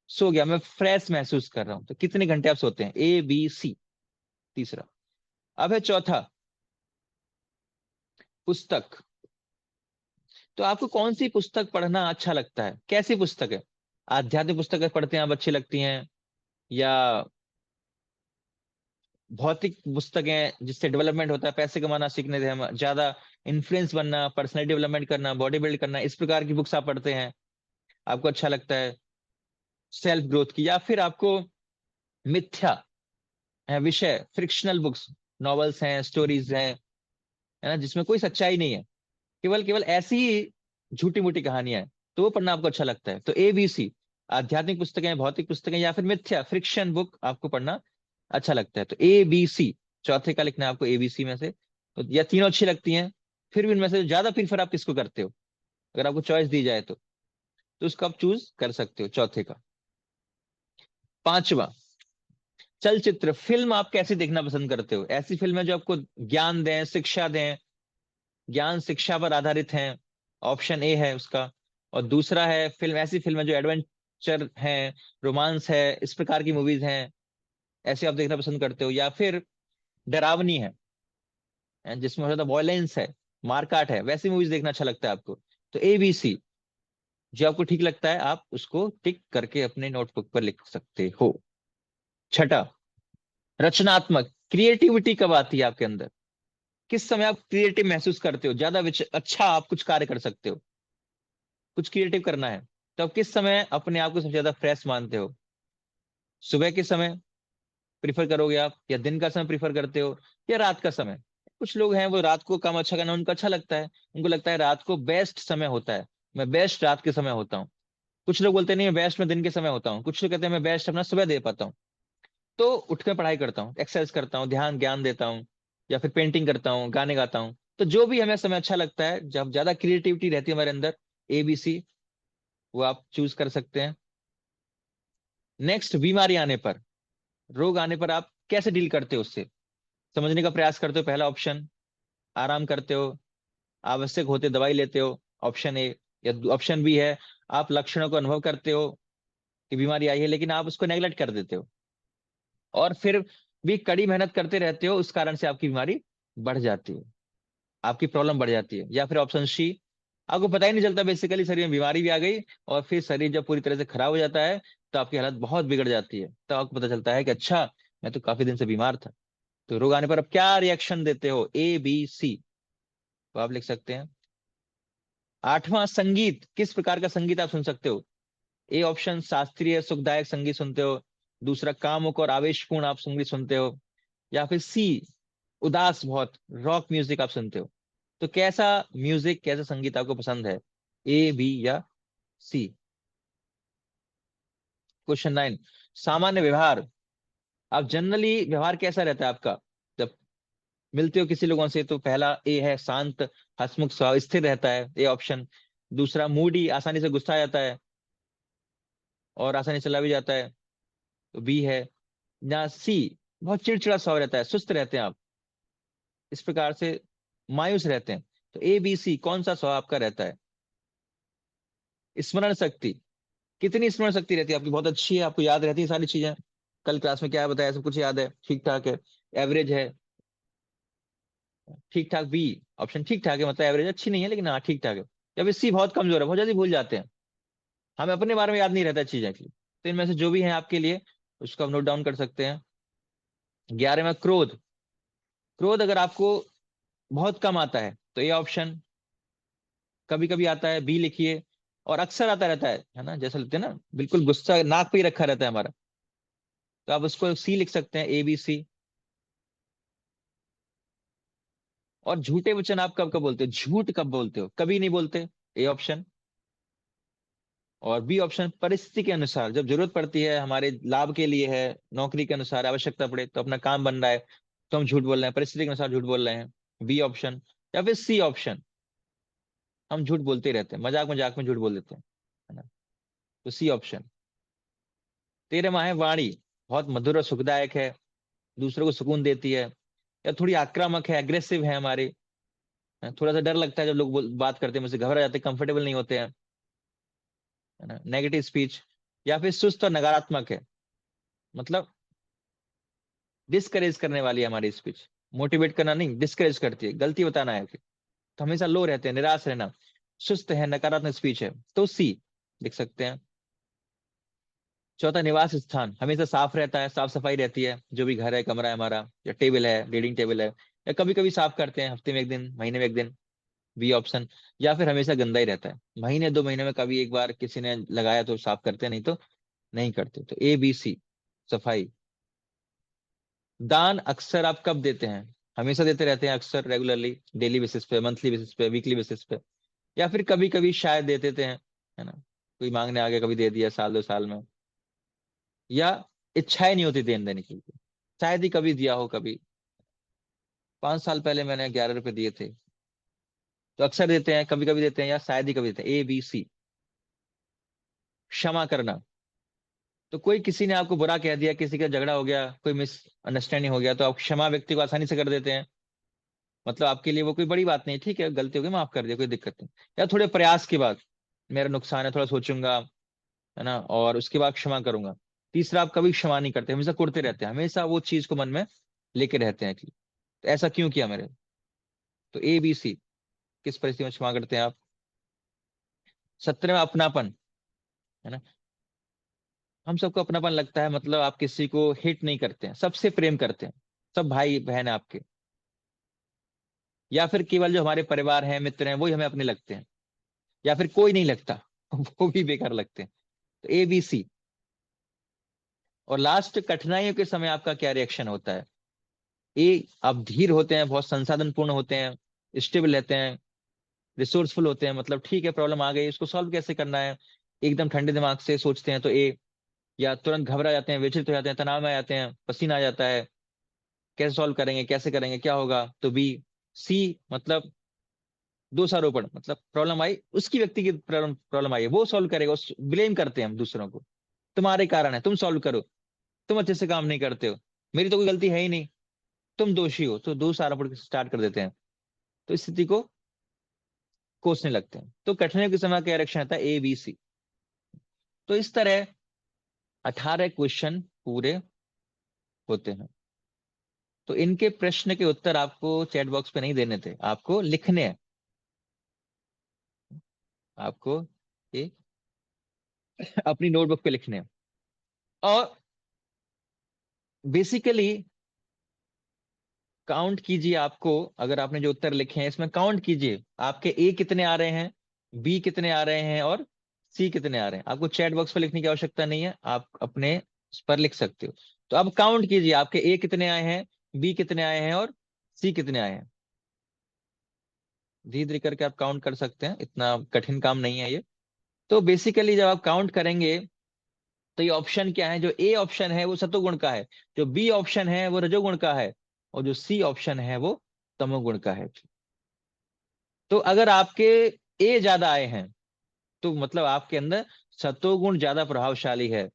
सो गया, मैं फ्रेश महसूस कर रहा हूं? तो कितने घंटे आप सोते हैं? ए बी सी, तीसरा। अब है चौथा, पुस्तक। तो आपको कौन सी पुस्तक पढ़ना अच्छा लगता है? कैसी पुस्तक है? आध्यात्मिक पुस्तकें पढ़ते हैं आप, अच्छी लगती हैं? या भौतिक पुस्तकें जिससे डेवलपमेंट होता है, पैसे कमाना सीखने से हम ज्यादा, इन्फ्लुएंस बनना, पर्सनैलिटी डेवलपमेंट करना, बॉडी बिल्ड करना, इस प्रकार की बुक्स आप पढ़ते हैं, आपको अच्छा लगता है सेल्फ ग्रोथ की? या फिर आपको मिथ्या विषय, फ्रिक्शनल बुक्स, नॉवेल्स हैं, स्टोरीज हैं, है ना, जिसमें कोई सच्चाई नहीं है, केवल केवल ऐसी ही झूठी मूठी कहानियां हैं, तो वो पढ़ना आपको अच्छा लगता है? तो ए बी सी, आध्यात्मिक पुस्तकें, भौतिक पुस्तकें, या फिर मिथ्या फ्रिक्शन बुक आपको पढ़ना अच्छा लगता है? तो ए बी सी, चौथे का लिखना है आपको, ए बी सी में से। तो या तीनों अच्छी लगती हैं, फिर भी इनमें से ज्यादा प्रीफर आप किसको करते हो? अगर आपको चॉइस दी जाए तो उसको आप चूज कर सकते हो, चौथे का। पांचवा, चलचित्र, फिल्म आप कैसे देखना पसंद करते हो? ऐसी फिल्में जो आपको ज्ञान दें, शिक्षा दें, ज्ञान शिक्षा पर आधारित हैं, ऑप्शन ए है उसका। और दूसरा है फिल्म, ऐसी फिल्में जो एडवेंचर हैं, रोमांस है, इस प्रकार की मूवीज हैं, ऐसे आप देखना पसंद करते हो? या फिर डरावनी है, जिसमें ज्यादा वॉयलेंस है, मारकाट है, वैसी मूवीज देखना अच्छा लगता है आपको? तो ए बी सी, जो आपको ठीक लगता है आप उसको टिक करके अपने नोटबुक पर लिख सकते हो। छठा, रचनात्मक, क्रिएटिविटी कब आती है आपके अंदर? किस समय आप क्रिएटिव महसूस करते हो, ज्यादा अच्छा आप कुछ कार्य कर सकते हो, कुछ क्रिएटिव करना है, तो आप किस समय अपने आप को सबसे ज्यादा फ्रेश मानते हो? सुबह के समय प्रीफर करोगे आप, या दिन का समय प्रीफर करते हो, या रात का समय? कुछ लोग हैं वो रात को काम अच्छा करना उनको अच्छा लगता है, उनको लगता है रात को बेस्ट समय होता है, मैं बेस्ट रात के समय होता हूँ। कुछ लोग बोलते हैं नहीं मैं बेस्ट में दिन के समय होता हूँ, कुछ लोग कहते हैं मैं बेस्ट अपना सुबह दे पाता हूँ। तो उठकर पढ़ाई करता हूँ, एक्सरसाइज करता हूँ, ध्यान ज्ञान देता हूँ, या फिर पेंटिंग करता हूँ, गाने गाता हूँ। तो जो भी हमें समय अच्छा लगता है, जब ज्यादा क्रिएटिविटी रहती है हमारे अंदर, ए बी सी, वो आप चूज कर सकते हैं। नेक्स्ट, बीमारी आने पर, रोग आने पर आप कैसे डील करते हो उससे? समझने का प्रयास करते हो, पहला ऑप्शन, आराम करते हो, आवश्यक होते दवाई लेते हो, ऑप्शन ए। या ऑप्शन बी है, आप लक्षणों को अनुभव करते हो कि बीमारी आई है, लेकिन आप उसको नेगलेक्ट कर देते हो, और फिर भी कड़ी मेहनत करते रहते हो, उस कारण से आपकी बीमारी बढ़ जाती है, आपकी प्रॉब्लम बढ़ जाती है। या फिर ऑप्शन सी, आपको पता ही नहीं चलता, बेसिकली शरीर में बीमारी भी आ गई, और फिर शरीर जब पूरी तरह से खराब हो जाता है तो आपकी हालत बहुत बिगड़ जाती है, तब आपको पता चलता है कि अच्छा मैं तो काफी दिन से बीमार था। तो रोग आने पर आप क्या रिएक्शन देते हो? ए बी सी, तो आप लिख सकते हैं। आठवां, संगीत, किस प्रकार का संगीत आप सुन सकते हो? ए ऑप्शन, शास्त्रीय सुखदायक संगीत सुनते हो। दूसरा, कामुक और आवेशपूर्ण आप संगीत सुनते हो। या फिर सी, उदास बहुत, रॉक म्यूजिक आप सुनते हो। तो कैसा म्यूजिक, कैसा संगीत आपको पसंद है, ए बी या सी? क्वेश्चन 9, सामान्य व्यवहार, आप जनरली व्यवहार कैसा रहता है आपका जब मिलते हो किसी लोगों से? तो पहला ए है, शांत, हंसमुख स्वभाव, स्थिर रहता है, ए ऑप्शन। दूसरा, मूडी, आसानी से गुस्सा आ जाता है और आसानी से चला भी जाता है, तो बी है। या सी, बहुत चिड़चिड़ा स्वभाव रहता है, सुस्त रहते हैं आप, इस प्रकार से मायूस रहते हैं। तो ए बी सी, कौन सा स्वभाव आपका रहता है? स्मरण शक्ति, कितनी स्मरण शक्ति रहती है आपकी? बहुत अच्छी है, आपको याद रहती है सारी चीजें, कल क्लास में क्या बताया सब कुछ याद है, ठीक ठाक है, एवरेज है? ठीक ठाक, बी ऑप्शन ठीक ठाक है, मतलब एवरेज, अच्छी नहीं है लेकिन हाँ ठीक ठाक है। या फिर सी, बहुत कमजोर है, बहुत जल्दी भूल जाते हैं, हमें अपने बारे में याद नहीं रहता चीजें की। तो इनमें से जो भी है आपके लिए, उसको आप नोट डाउन कर सकते हैं। 11वां, क्रोध। क्रोध अगर आपको बहुत कम आता है तो ये ऑप्शन, कभी कभी आता है बी लिखिए, और अक्सर आता रहता है ना, जैसा लगता है ना, बिल्कुल गुस्सा नाक पे ही रखा रहता है हमारा, तो आप उसको सी लिख सकते हैं, ए बी सी। और झूठे वचन आप कब कब बोलते हो, झूठ कब बोलते हो? कभी नहीं बोलते, ए ऑप्शन। और बी ऑप्शन, परिस्थिति के अनुसार, जब जरूरत पड़ती है, हमारे लाभ के लिए है, नौकरी के अनुसार आवश्यकता पड़े तो अपना काम बन रहा है, तो हम झूठ बोल रहे हैं, परिस्थिति के अनुसार झूठ बोल रहे हैं, बी ऑप्शन। या फिर सी ऑप्शन, हम झूठ बोलते ही रहते हैं, मजाक मजाक में झूठ बोल देते हैं, है ना। तो सी ऑप्शन। 13वां है वाणी, बहुत मधुर और सुखदायक है, दूसरों को सुकून देती है, या थोड़ी आक्रामक है, एग्रेसिव है हमारी, थोड़ा सा डर लगता है जब लोग बात करते हैं, मुझसे घबरा जाते हैं, कंफर्टेबल नहीं होते हैं, है ना, नेगेटिव स्पीच। या फिर सुस्त और नकारात्मक है, मतलब डिस्करेज करने वाली है हमारी स्पीच, मोटिवेट करना नहीं, डिस्करेज करती है, गलती बताना है, तो हमेशा लो रहते हैं, निराश रहना, सुस्त है, नकारात्मक स्पीच है, तो सी लिख सकते हैं। चौथा, निवास स्थान, हमेशा साफ रहता है, साफ सफाई रहती है, जो भी घर है, कमरा है हमारा, या टेबल है, रीडिंग टेबल है, या कभी कभी साफ करते हैं, हफ्ते में एक दिन, महीने में एक दिन, बी ऑप्शन। या फिर हमेशा गंदा ही रहता है, महीने 2 महीने में कभी एक बार किसी ने लगाया तो साफ करते हैं, नहीं तो नहीं करते, तो ए बी सी, सफाई। दान अक्सर आप कब देते हैं? हमेशा देते रहते हैं, अक्सर, रेगुलरली, डेली बेसिस पे, मंथली बेसिस पे, वीकली बेसिस पे, या फिर कभी कभी शायद दे देते हैं, है ना, कोई मांगने आ गया कभी दे दिया, साल 2 साल में, या इच्छाएं नहीं होती देने देने की, शायद ही कभी दिया हो कभी। 5 साल पहले मैंने 11 रुपए दिए थे, तो अक्सर देते हैं, कभी कभी देते हैं, या शायद ही कभी देते हैं, ए बी सी। क्षमा करना, तो कोई किसी ने आपको बुरा कह दिया, किसी का झगड़ा हो गया, कोई मिसअंडरस्टैंडिंग हो गया, तो आप क्षमा व्यक्ति को आसानी से कर देते हैं, मतलब आपके लिए वो कोई बड़ी बात नहीं, ठीक है, गलती हो गई, माफ कर दिया, कोई दिक्कत नहीं। या थोड़े प्रयास के बाद, मेरा नुकसान है, थोड़ा सोचूंगा, है ना, और उसके बाद क्षमा करूंगा। तीसरा, आप कभी क्षमा नहीं करते, हमेशा कुड़ते रहते हैं, हमेशा वो चीज को मन में लेके रहते हैं कि तो ऐसा क्यों किया मेरे। तो ए बी सी, किस परिस्थिति में क्षमा करते हैं आप। 17वां, अपनापन, है ना, हम सबको अपनापन लगता है, मतलब आप किसी को हिट नहीं करते हैं, सबसे प्रेम करते हैं, सब भाई बहन है आपके, या फिर केवल जो हमारे परिवार हैं, मित्र हैं, वही हमें अपने लगते हैं, या फिर कोई नहीं लगता वो भी बेकार लगते हैं, तो ए बी सी। और लास्ट, कठिनाइयों के समय आपका क्या रिएक्शन होता है। ए, आप धीर होते हैं, बहुत संसाधन पूर्ण होते हैं, स्टेबल रहते हैं, रिसोर्सफुल होते हैं, मतलब ठीक है, प्रॉब्लम आ गई, इसको सॉल्व कैसे करना है, एकदम ठंडे दिमाग से सोचते हैं, तो ए। या तुरंत घबरा जाते हैं, विचलित हो जाते हैं, तनाव में आ जाते हैं, पसीना आ जाता है, कैसे सॉल्व करेंगे, कैसे करेंगे, क्या होगा, तो बी। सी, मतलब दोषारोपण, मतलब प्रॉब्लम आई, उसकी व्यक्ति की प्रॉब्लम आई है, वो सॉल्व करेगा, ब्लेम करते हैं हम दूसरों को, तुम्हारे कारण है, तुम सॉल्व करो, तुम अच्छे से काम नहीं करते हो, मेरी तो कोई गलती है ही नहीं, तुम दोषी हो, तो दोष आरोपण स्टार्ट कर देते हैं, तो इस स्थिति को कोसने लगते हैं। तो कठिनाइयों के समय का रिएक्शन आता है ए बी सी। तो इस तरह 18 क्वेश्चन पूरे होते हैं। तो इनके प्रश्न के उत्तर आपको चैट बॉक्स पे नहीं देने थे, आपको लिखने हैं, आपको ये अपनी नोटबुक पे लिखने हैं। और बेसिकली काउंट कीजिए, आपको अगर आपने जो उत्तर लिखे हैं इसमें काउंट कीजिए, आपके ए कितने आ रहे हैं, बी कितने आ रहे हैं, और सी कितने आ रहे हैं। आपको चैट बॉक्स पे लिखने की आवश्यकता नहीं है, आप अपने इस पर लिख सकते हो। तो अब काउंट कीजिए, आपके ए कितने आए हैं, बी कितने आए हैं, और सी कितने आए हैं। धीरे धीरे करके आप काउंट कर सकते हैं, इतना कठिन काम नहीं है ये। तो बेसिकली जब आप काउंट करेंगे, तो ये ऑप्शन क्या है, जो ए ऑप्शन है वो सतोगुण का है, जो बी ऑप्शन है वो रजोगुण का है, और जो सी ऑप्शन है वो तमोगुण का है। तो अगर आपके ए ज्यादा आए हैं, तो मतलब आपके अंदर सतोगुण ज्यादा प्रभावशाली है,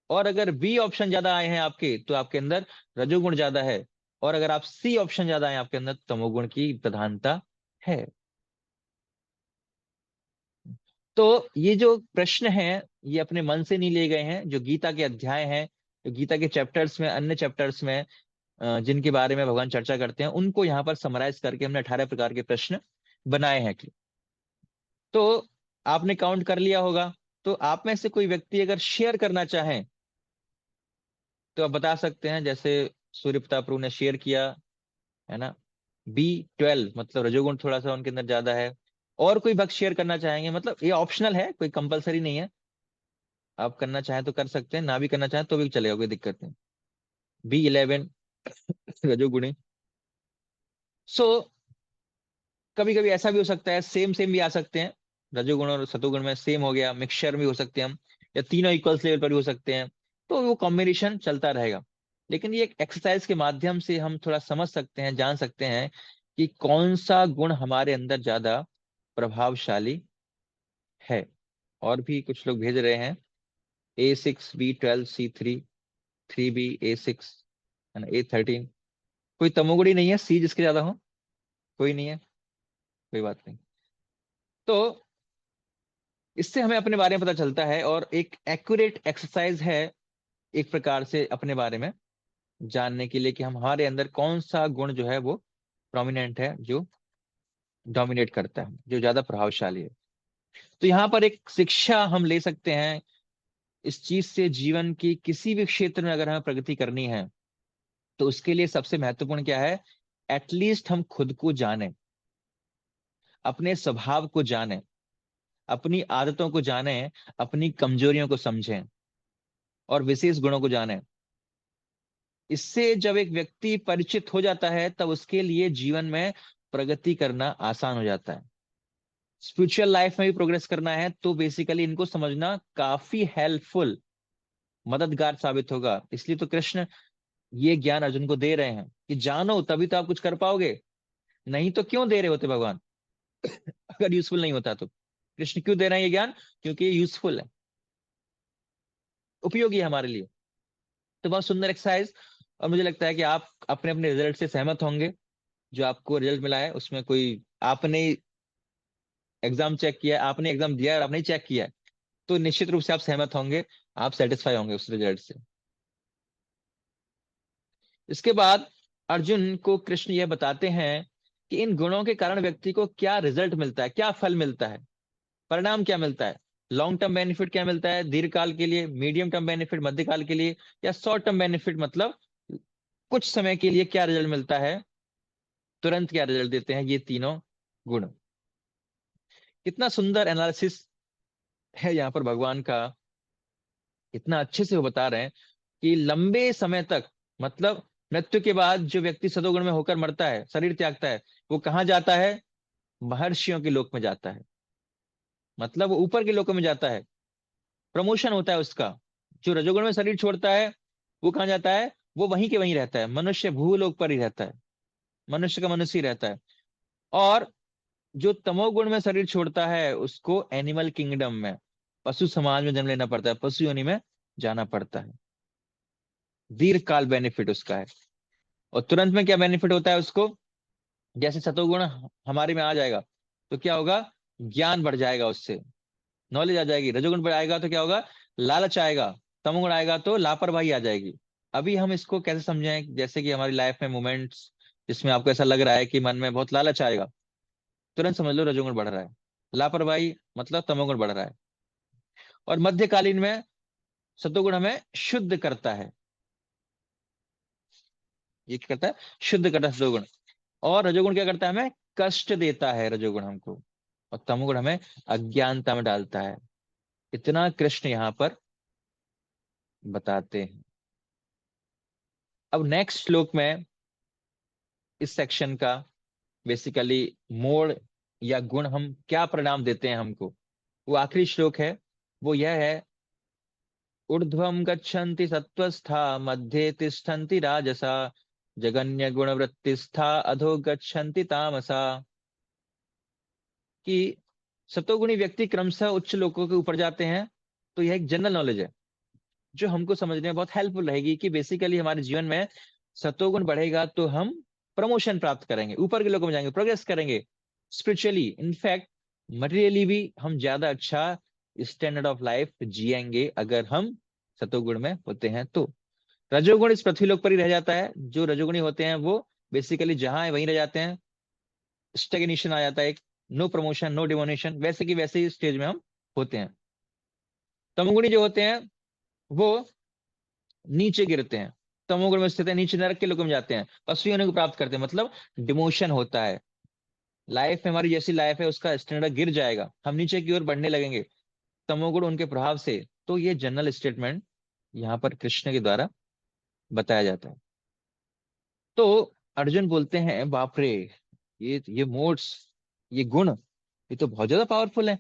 और अगर बी ऑप्शन ज्यादा आए हैं आपके, तो आपके अंदर रजोगुण ज्यादा है, और अगर आप सी ऑप्शन ज्यादा आए आपके अंदर, तमोगुण की प्रधानता है। तो ये जो प्रश्न हैं, ये अपने मन से नहीं लिए गए हैं, जो गीता के अध्याय हैं, जो गीता के चैप्टर्स में, अन्य चैप्टर्स में जिनके बारे में भगवान चर्चा करते हैं, उनको यहाँ पर समराइज करके हमने 18 प्रकार के प्रश्न बनाए हैं। तो आपने काउंट कर लिया होगा। तो आप में से कोई व्यक्ति अगर शेयर करना चाहें, तो आप बता सकते हैं, जैसे सूर्य प्रताप प्रभु ने शेयर किया, है ना, B12, मतलब रजोगुण थोड़ा सा उनके अंदर ज्यादा है। और कोई भक्त शेयर करना चाहेंगे, मतलब ये ऑप्शनल है, कोई कंपलसरी नहीं है, आप करना चाहें तो कर सकते हैं, ना भी करना चाहें तो भी चलेगा, कोई दिक्कत नहीं। B11 रजोगुणी। सो कभी कभी ऐसा भी हो सकता है, सेम सेम भी आ सकते हैं, रजोगुण और सतोगुण में सेम हो गया, मिक्सचर भी हो सकते हैं हम, या तीनों इक्वल लेवल पर भी हो सकते हैं, तो वो कॉम्बिनेशन चलता रहेगा। लेकिन ये एक एक्सरसाइज के माध्यम से हम थोड़ा समझ सकते हैं, जान सकते हैं कि कौन सा गुण हमारे अंदर ज्यादा प्रभावशाली है। और भी कुछ लोग भेज रहे हैं, A6B12C3, 3B A6 A13। कोई तमोगुणी नहीं है सी जिसके ज्यादा हो? कोई नहीं है, कोई बात नहीं। तो इससे हमें अपने बारे में पता चलता है, और एक एक्यूरेट एक्सरसाइज है एक प्रकार से अपने बारे में जानने के लिए कि हमारे अंदर कौन सा गुण जो है वो प्रोमिनेंट है, जो डोमिनेट करता है, जो ज्यादा प्रभावशाली है। तो यहाँ पर एक शिक्षा हम ले सकते हैं इस चीज से, जीवन की किसी भी क्षेत्र में अगर हमें प्रगति करनी है तो उसके लिए सबसे महत्वपूर्ण क्या है? एटलीस्ट हम खुद को जाने, अपने स्वभाव को जाने, अपनी आदतों को जाने, अपनी कमजोरियों को समझें और विशेष गुणों को जाने। इससे जब एक व्यक्ति परिचित हो जाता है तब उसके लिए जीवन में प्रगति करना आसान हो जाता है। स्पिरिचुअल लाइफ में भी प्रोग्रेस करना है तो बेसिकली इनको समझना काफी हेल्पफुल, मददगार साबित होगा। इसलिए तो कृष्ण ये ज्ञान अर्जुन को दे रहे हैं कि जानो तभी तो आप कुछ कर पाओगे, नहीं तो क्यों दे रहे होते भगवान? अगर यूजफुल नहीं होता तो कृष्ण क्यों दे रहे हैं ये ज्ञान? क्योंकि ये यूजफुल है, उपयोगी है हमारे लिए। तो बहुत सुंदर एक्सरसाइज। और मुझे लगता है कि आप अपने अपने रिजल्ट से सहमत होंगे। जो आपको रिजल्ट मिला है उसमें कोई, आपने एग्जाम चेक किया, आपने एग्जाम दिया और आपने चेक किया है, तो निश्चित रूप से आप सहमत होंगे, आप सेटिस्फाई होंगे उस रिजल्ट से। इसके बाद अर्जुन को कृष्ण यह बताते हैं कि इन गुणों के कारण व्यक्ति को क्या रिजल्ट मिलता है, क्या फल मिलता है, परिणाम क्या मिलता है। लॉन्ग टर्म बेनिफिट क्या मिलता है दीर्घ काल के लिए, मीडियम टर्म बेनिफिट मध्य काल के लिए, या शॉर्ट टर्म बेनिफिट मतलब कुछ समय के लिए क्या रिजल्ट मिलता है, तुरंत क्या रिजल्ट देते हैं ये तीनों गुण। कितना सुंदर एनालिसिस है यहाँ पर भगवान का। इतना अच्छे से वो बता रहे हैं कि लंबे समय तक, मतलब मृत्यु के बाद जो व्यक्ति सतोगुण में होकर मरता है, शरीर त्यागता है, वो कहाँ जाता है? महर्षियों के लोक में जाता है। मतलब वो ऊपर के लोकों में जाता है, प्रमोशन होता है उसका। जो रजोगुण में शरीर छोड़ता है वो कहाँ जाता है? वो वहीं के वहीं रहता है, मनुष्य भूलोक पर ही रहता है, मनुष्य का मनुष्य ही रहता है। और जो तमोगुण में शरीर छोड़ता है उसको एनिमल किंगडम में, पशु समाज में जन्म लेना पड़ता है, पशु योनि में जाना पड़ता है। दीर्घ काल बेनिफिट उसका है। और तुरंत में क्या बेनिफिट होता है उसको? जैसे सतोगुण हमारे में आ जाएगा तो क्या होगा? ज्ञान बढ़ जाएगा, उससे नॉलेज आ जाएगी। रजोगुण बढ़ आएगा तो क्या होगा? लालच आएगा। तमोगुण आएगा तो लापरवाही आ जाएगी। अभी हम इसको कैसे समझें? जैसे कि हमारी लाइफ में मोमेंट्स जिसमें आपको ऐसा लग रहा है कि मन में बहुत लालच आएगा, तुरंत समझ लो रजोगुण बढ़ रहा है। लापरवाही मतलब तमोगुण बढ़ रहा है। और मध्यकालीन में सतोगुण हमें शुद्ध करता है। ये क्या करता है? शुद्ध करता है सतोगुण। और रजोगुण क्या करता है? हमें कष्ट देता है रजोगुण हमको। और तमोगुण हमें अज्ञानता में डालता है। इतना कृष्ण यहाँ पर बताते हैं। अब नेक्स्ट श्लोक में इस सेक्शन का बेसिकली मोड़ या गुण, हम क्या परिणाम देते हैं हमको, वो आखिरी श्लोक है। वो यह है, ऊर्ध्वं गच्छन्ति सत्त्वस्था मध्ये तिष्ठन्ति राजसा जगन्य गुण वृत्तिस्था अधो गच्छन्ति तामसा। कि सतोगुणी व्यक्ति क्रमशः उच्च लोकों के ऊपर जाते हैं। तो यह एक जनरल नॉलेज है जो हमको समझने में बहुत हेल्पफुल रहेगी कि बेसिकली हमारे जीवन में सतोगुण बढ़ेगा तो हम प्रमोशन प्राप्त करेंगे, ऊपर के लोगों में जाएंगे, प्रोग्रेस करेंगे स्पिरिचुअली, इनफैक्ट मटेरियली भी हम ज्यादा अच्छा स्टैंडर्ड ऑफ लाइफ जिएंगे अगर हम सतोगुण में होते हैं तो। रजोगुण इस पृथ्वी लोक पर ही रह जाता है। जो रजोगुणी होते हैं वो बेसिकली जहां है वहीं रह जाते हैं। स्टेगनेशन आ जाता है, एक नो प्रमोशन नो डिमोनेशन, वैसे की वैसे ही स्टेज में हम होते हैं। तमोगुणी जो होते हैं वो नीचे गिरते हैं, तमोगुण में स्थित है, नीचे नरक के लोक में जाते हैं, पशु योनि को प्राप्त करते हैं, मतलब डिमोशन होता है। लाइफ में हमारी जैसी लाइफ है उसका स्टैंडर्ड गिर जाएगा, हम नीचे की ओर बढ़ने लगेंगे तमोगुण उनके प्रभाव से। तो ये जनरल स्टेटमेंट यहाँ पर कृष्ण के द्वारा बताया जाता है। तो अर्जुन बोलते हैं बाप रे, ये मोड्स, ये गुण, ये तो बहुत ज्यादा पावरफुल है।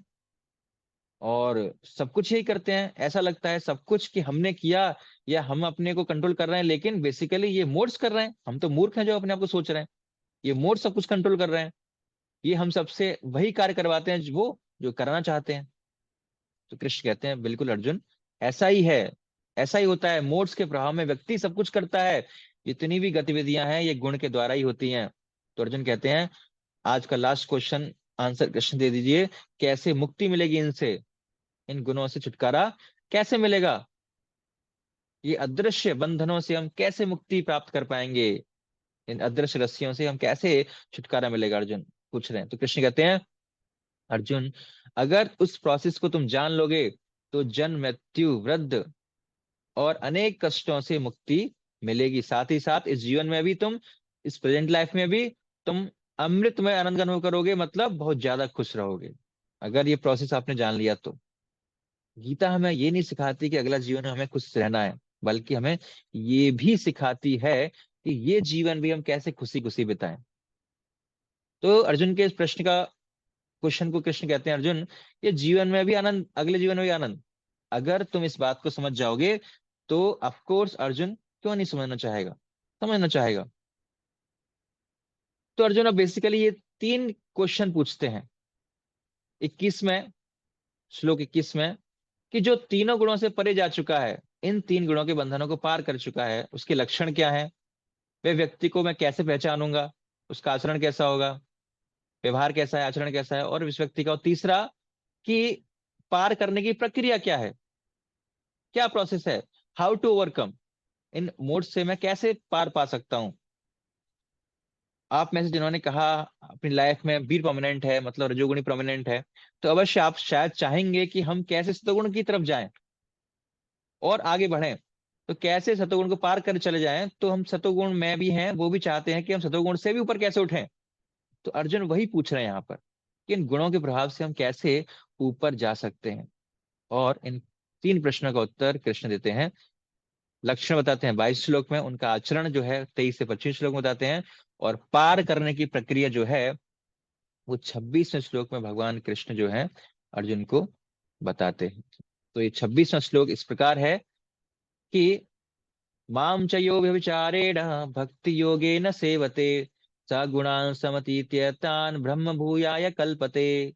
और सब कुछ यही करते हैं, ऐसा लगता है सब कुछ कि हमने किया या हम अपने को कंट्रोल कर रहे हैं, लेकिन बेसिकली ये मोड्स कर रहे हैं। हम तो मूर्ख हैं जो अपने आप को सोच रहे हैं, ये मोड सब कुछ कंट्रोल कर रहे हैं। ये हम सबसे वही कार्य करवाते हैं जो वो जो करना चाहते हैं। तो कृष्ण कहते हैं बिल्कुल अर्जुन, ऐसा ही है, ऐसा ही होता है। मोड्स के प्रभाव में व्यक्ति सब कुछ करता है। जितनी भी गतिविधियां हैं ये गुण के द्वारा ही होती हैं। तो अर्जुन कहते हैं आज का लास्ट क्वेश्चन आंसर कृष्ण दे दीजिए, कैसे मुक्ति मिलेगी इनसे, इन गुणों से छुटकारा कैसे मिलेगा, ये अदृश्य बंधनों से हम कैसे मुक्ति प्राप्त कर पाएंगे, इन अदृश्य रस्सियों से हम कैसे छुटकारा मिलेगा, अर्जुन पूछ रहे हैं। तो कृष्ण कहते हैं अर्जुन, अगर उस प्रोसेस को तुम जान लोगे तो जन्म मृत्यु वृद्ध और अनेक कष्टों से मुक्ति मिलेगी। साथ ही साथ इस जीवन में भी तुम, इस प्रेजेंट लाइफ में भी तुम अमृतमय आनंद का अनुभव करोगे, मतलब बहुत ज्यादा खुश रहोगे अगर ये प्रोसेस आपने जान लिया तो। गीता हमें ये नहीं सिखाती कि अगला जीवन में हमें खुश रहना है, बल्कि हमें ये भी सिखाती है कि ये जीवन भी हम कैसे खुशी खुशी बिताएं। तो अर्जुन के इस प्रश्न का, क्वेश्चन को कृष्ण कहते हैं अर्जुन, ये जीवन में भी आनंद, अगले जीवन में भी आनंद, अगर तुम इस बात को समझ जाओगे तो ऑफ कोर्स अर्जुन क्यों नहीं समझना चाहेगा, समझना चाहेगा। तो अर्जुन अब बेसिकली ये तीन क्वेश्चन पूछते हैं 21 में, श्लोक 21 में, कि जो तीनों गुणों से परे जा चुका है, इन तीन गुणों के बंधनों को पार कर चुका है, उसके लक्षण क्या है, वे व्यक्ति को मैं कैसे पहचानूंगा, उसका आचरण कैसा होगा, व्यवहार कैसा है, आचरण कैसा है, और इस व्यक्ति का, और तीसरा कि पार करने की प्रक्रिया क्या है, क्या प्रोसेस है, हाउ टू ओवरकम, इन मोड से मैं कैसे पार पा सकता हूं। आप में से जिन्होंने कहा अपनी लाइफ में बीर प्रोमिनेंट है, मतलब रजोगुणी प्रोमिनेंट है, तो अवश्य आप शायद चाहेंगे कि हम कैसे सतोगुण की तरफ जाएं और आगे बढ़ें। तो कैसे सतोगुण को पार कर चले जाएं, तो हम सतोगुण में भी हैं, वो भी चाहते हैं कि हम सतोगुण से भी ऊपर कैसे उठें। तो अर्जुन वही पूछ रहे हैं यहाँ पर कि इन गुणों के प्रभाव से हम कैसे ऊपर जा सकते हैं। और इन तीन प्रश्नों का उत्तर कृष्ण देते हैं, लक्षण बताते हैं 22 श्लोक में, उनका आचरण जो है 23 से 25 श्लोक में बताते हैं, और पार करने की प्रक्रिया जो है वो 26वें श्लोक में भगवान कृष्ण जो है अर्जुन को बताते हैं। तो ये 26वां श्लोक इस प्रकार है कि माम च यो व्यभिचारेण भक्ति योगेन सेवते स गुणान् समतीत्य तान् ब्रह्म भूयाय कल्पते।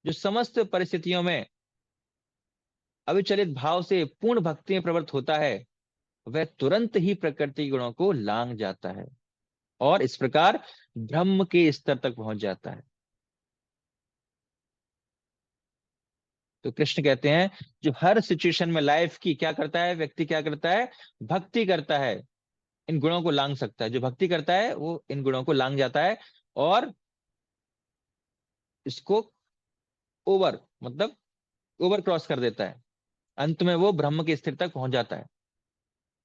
जो समस्त परिस्थितियों में अविचलित भाव से पूर्ण भक्ति में प्रवृत्त होता है, वह तुरंत ही प्रकृति गुणों को लांग जाता है और इस प्रकार ब्रह्म के स्तर तक पहुंच जाता है। तो कृष्ण कहते हैं जो हर सिचुएशन में लाइफ की क्या करता है, व्यक्ति क्या करता है, भक्ति करता है, इन गुणों को लांग सकता है। जो भक्ति करता है वो इन गुणों को लांग जाता है और इसको ओवर, मतलब ओवर क्रॉस कर देता है, अंत में वो ब्रह्म के स्थिति तक पहुंच जाता है।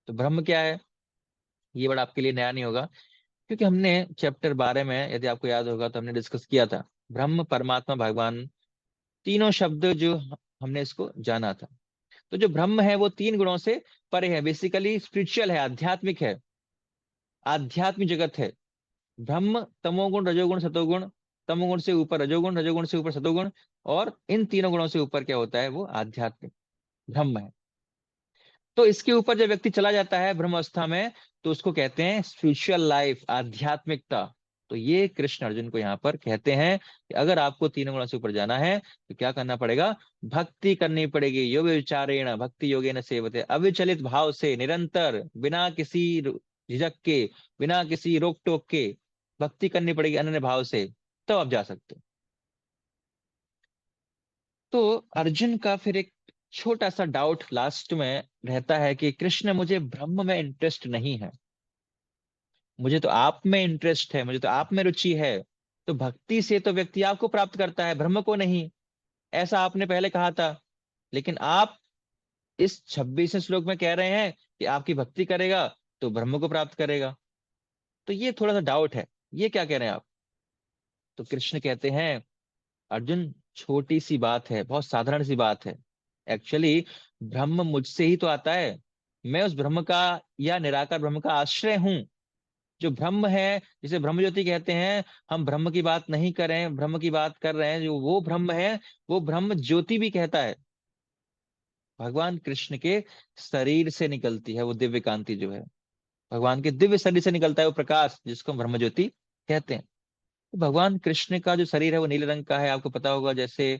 तो ब्रह्म क्या है, ये बड़ा आपके लिए नया नहीं होगा, क्योंकि हमने चैप्टर 12 में, यदि आपको याद होगा, तो हमने डिस्कस किया था ब्रह्म परमात्मा भगवान, तीनों शब्द जो हमने इसको जाना था। तो जो ब्रह्म है वो तीन गुणों से परे है, बेसिकली स्पिरिचुअल है, आध्यात्मिक है, आध्यात्मिक जगत है। ब्रह्म तमोगुण रजोगुण सतोगुण, तमोगुण से ऊपर रजोगुण, रजोगुण से ऊपर सतोगुण, और इन तीनों गुणों से ऊपर क्या होता है, वो आध्यात्मिक ब्रह्म है। तो इसके ऊपर जब व्यक्ति चला जाता है ब्रह्म अवस्था में, तो उसको कहते हैं स्पिरिचुअल लाइफ, आध्यात्मिकता। तो ये कृष्ण अर्जुन को यहाँ पर कहते हैं कि अगर आपको तीनों गुणों से ऊपर जाना है तो क्या करना पड़ेगा, भक्ति करनी पड़ेगी। योग विचारेण भक्ति योगेन सेवते, अविचलित भाव से निरंतर बिना किसी झिझक के, बिना किसी रोक टोक के भक्ति करनी पड़ेगी अनन्य भाव से, तब आप जा सकते हो। तो अर्जुन का फिर एक छोटा सा डाउट लास्ट में रहता है कि कृष्ण मुझे ब्रह्म में इंटरेस्ट नहीं है, मुझे तो आप में इंटरेस्ट है, मुझे तो आप में रुचि है। तो भक्ति से तो व्यक्ति आपको प्राप्त करता है, ब्रह्म को नहीं, ऐसा आपने पहले कहा था। लेकिन आप इस 26वें श्लोक में कह रहे हैं कि आपकी भक्ति करेगा तो ब्रह्म को प्राप्त करेगा। तो ये थोड़ा सा डाउट है, ये क्या कह रहे हैं आप। तो कृष्ण कहते हैं अर्जुन, छोटी सी बात है, बहुत साधारण सी बात है। एक्चुअली ब्रह्म मुझसे ही तो आता है, मैं उस ब्रह्म का या निराकार ब्रह्म का आश्रय हूं। जो ब्रह्म है, जिसे ब्रह्म ज्योति कहते हैं, हम ब्रह्म की बात नहीं कर रहे हैं, ब्रह्म की बात कर रहे हैं जो वो ब्रह्म है, वो ब्रह्म ज्योति भी कहता है। भगवान कृष्ण के शरीर से निकलती है वो दिव्य कांति जो है, भगवान के दिव्य शरीर से निकलता है वो प्रकाश, जिसको हम ब्रह्म ज्योति कहते हैं। तो भगवान कृष्ण का जो शरीर है वो नीले रंग का है, आपको पता होगा, जैसे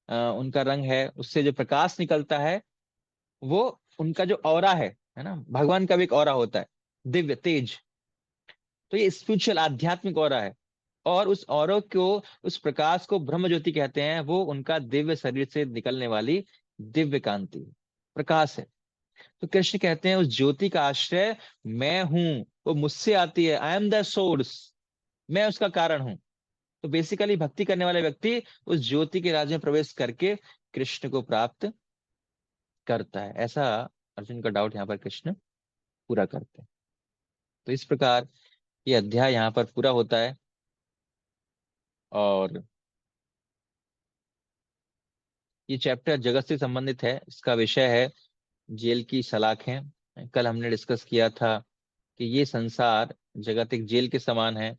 उनका रंग है, उससे जो प्रकाश निकलता है वो उनका जो ऑरा है ना, भगवान का भी एक ऑरा होता है, दिव्य तेज। तो ये स्पिरिचुअल आध्यात्मिक ऑरा है, और उस ऑरा को, उस प्रकाश को ब्रह्म ज्योति कहते हैं। वो उनका दिव्य शरीर से निकलने वाली दिव्य कांति प्रकाश है। तो कृष्ण कहते हैं उस ज्योति का आश्रय मैं हूं, वो मुझसे आती है, आई एम द सोर्स, मैं उसका कारण हूं। तो बेसिकली भक्ति करने वाले व्यक्ति उस ज्योति के राज्य में प्रवेश करके कृष्ण को प्राप्त करता है, ऐसा अर्जुन का डाउट यहाँ पर कृष्ण पूरा करते हैं। तो इस प्रकार ये अध्याय यहाँ पर पूरा होता है। और ये चैप्टर जगत से संबंधित है, इसका विषय है जेल की सलाखें। कल हमने डिस्कस किया था कि ये संसार जगत एक जेल के समान है,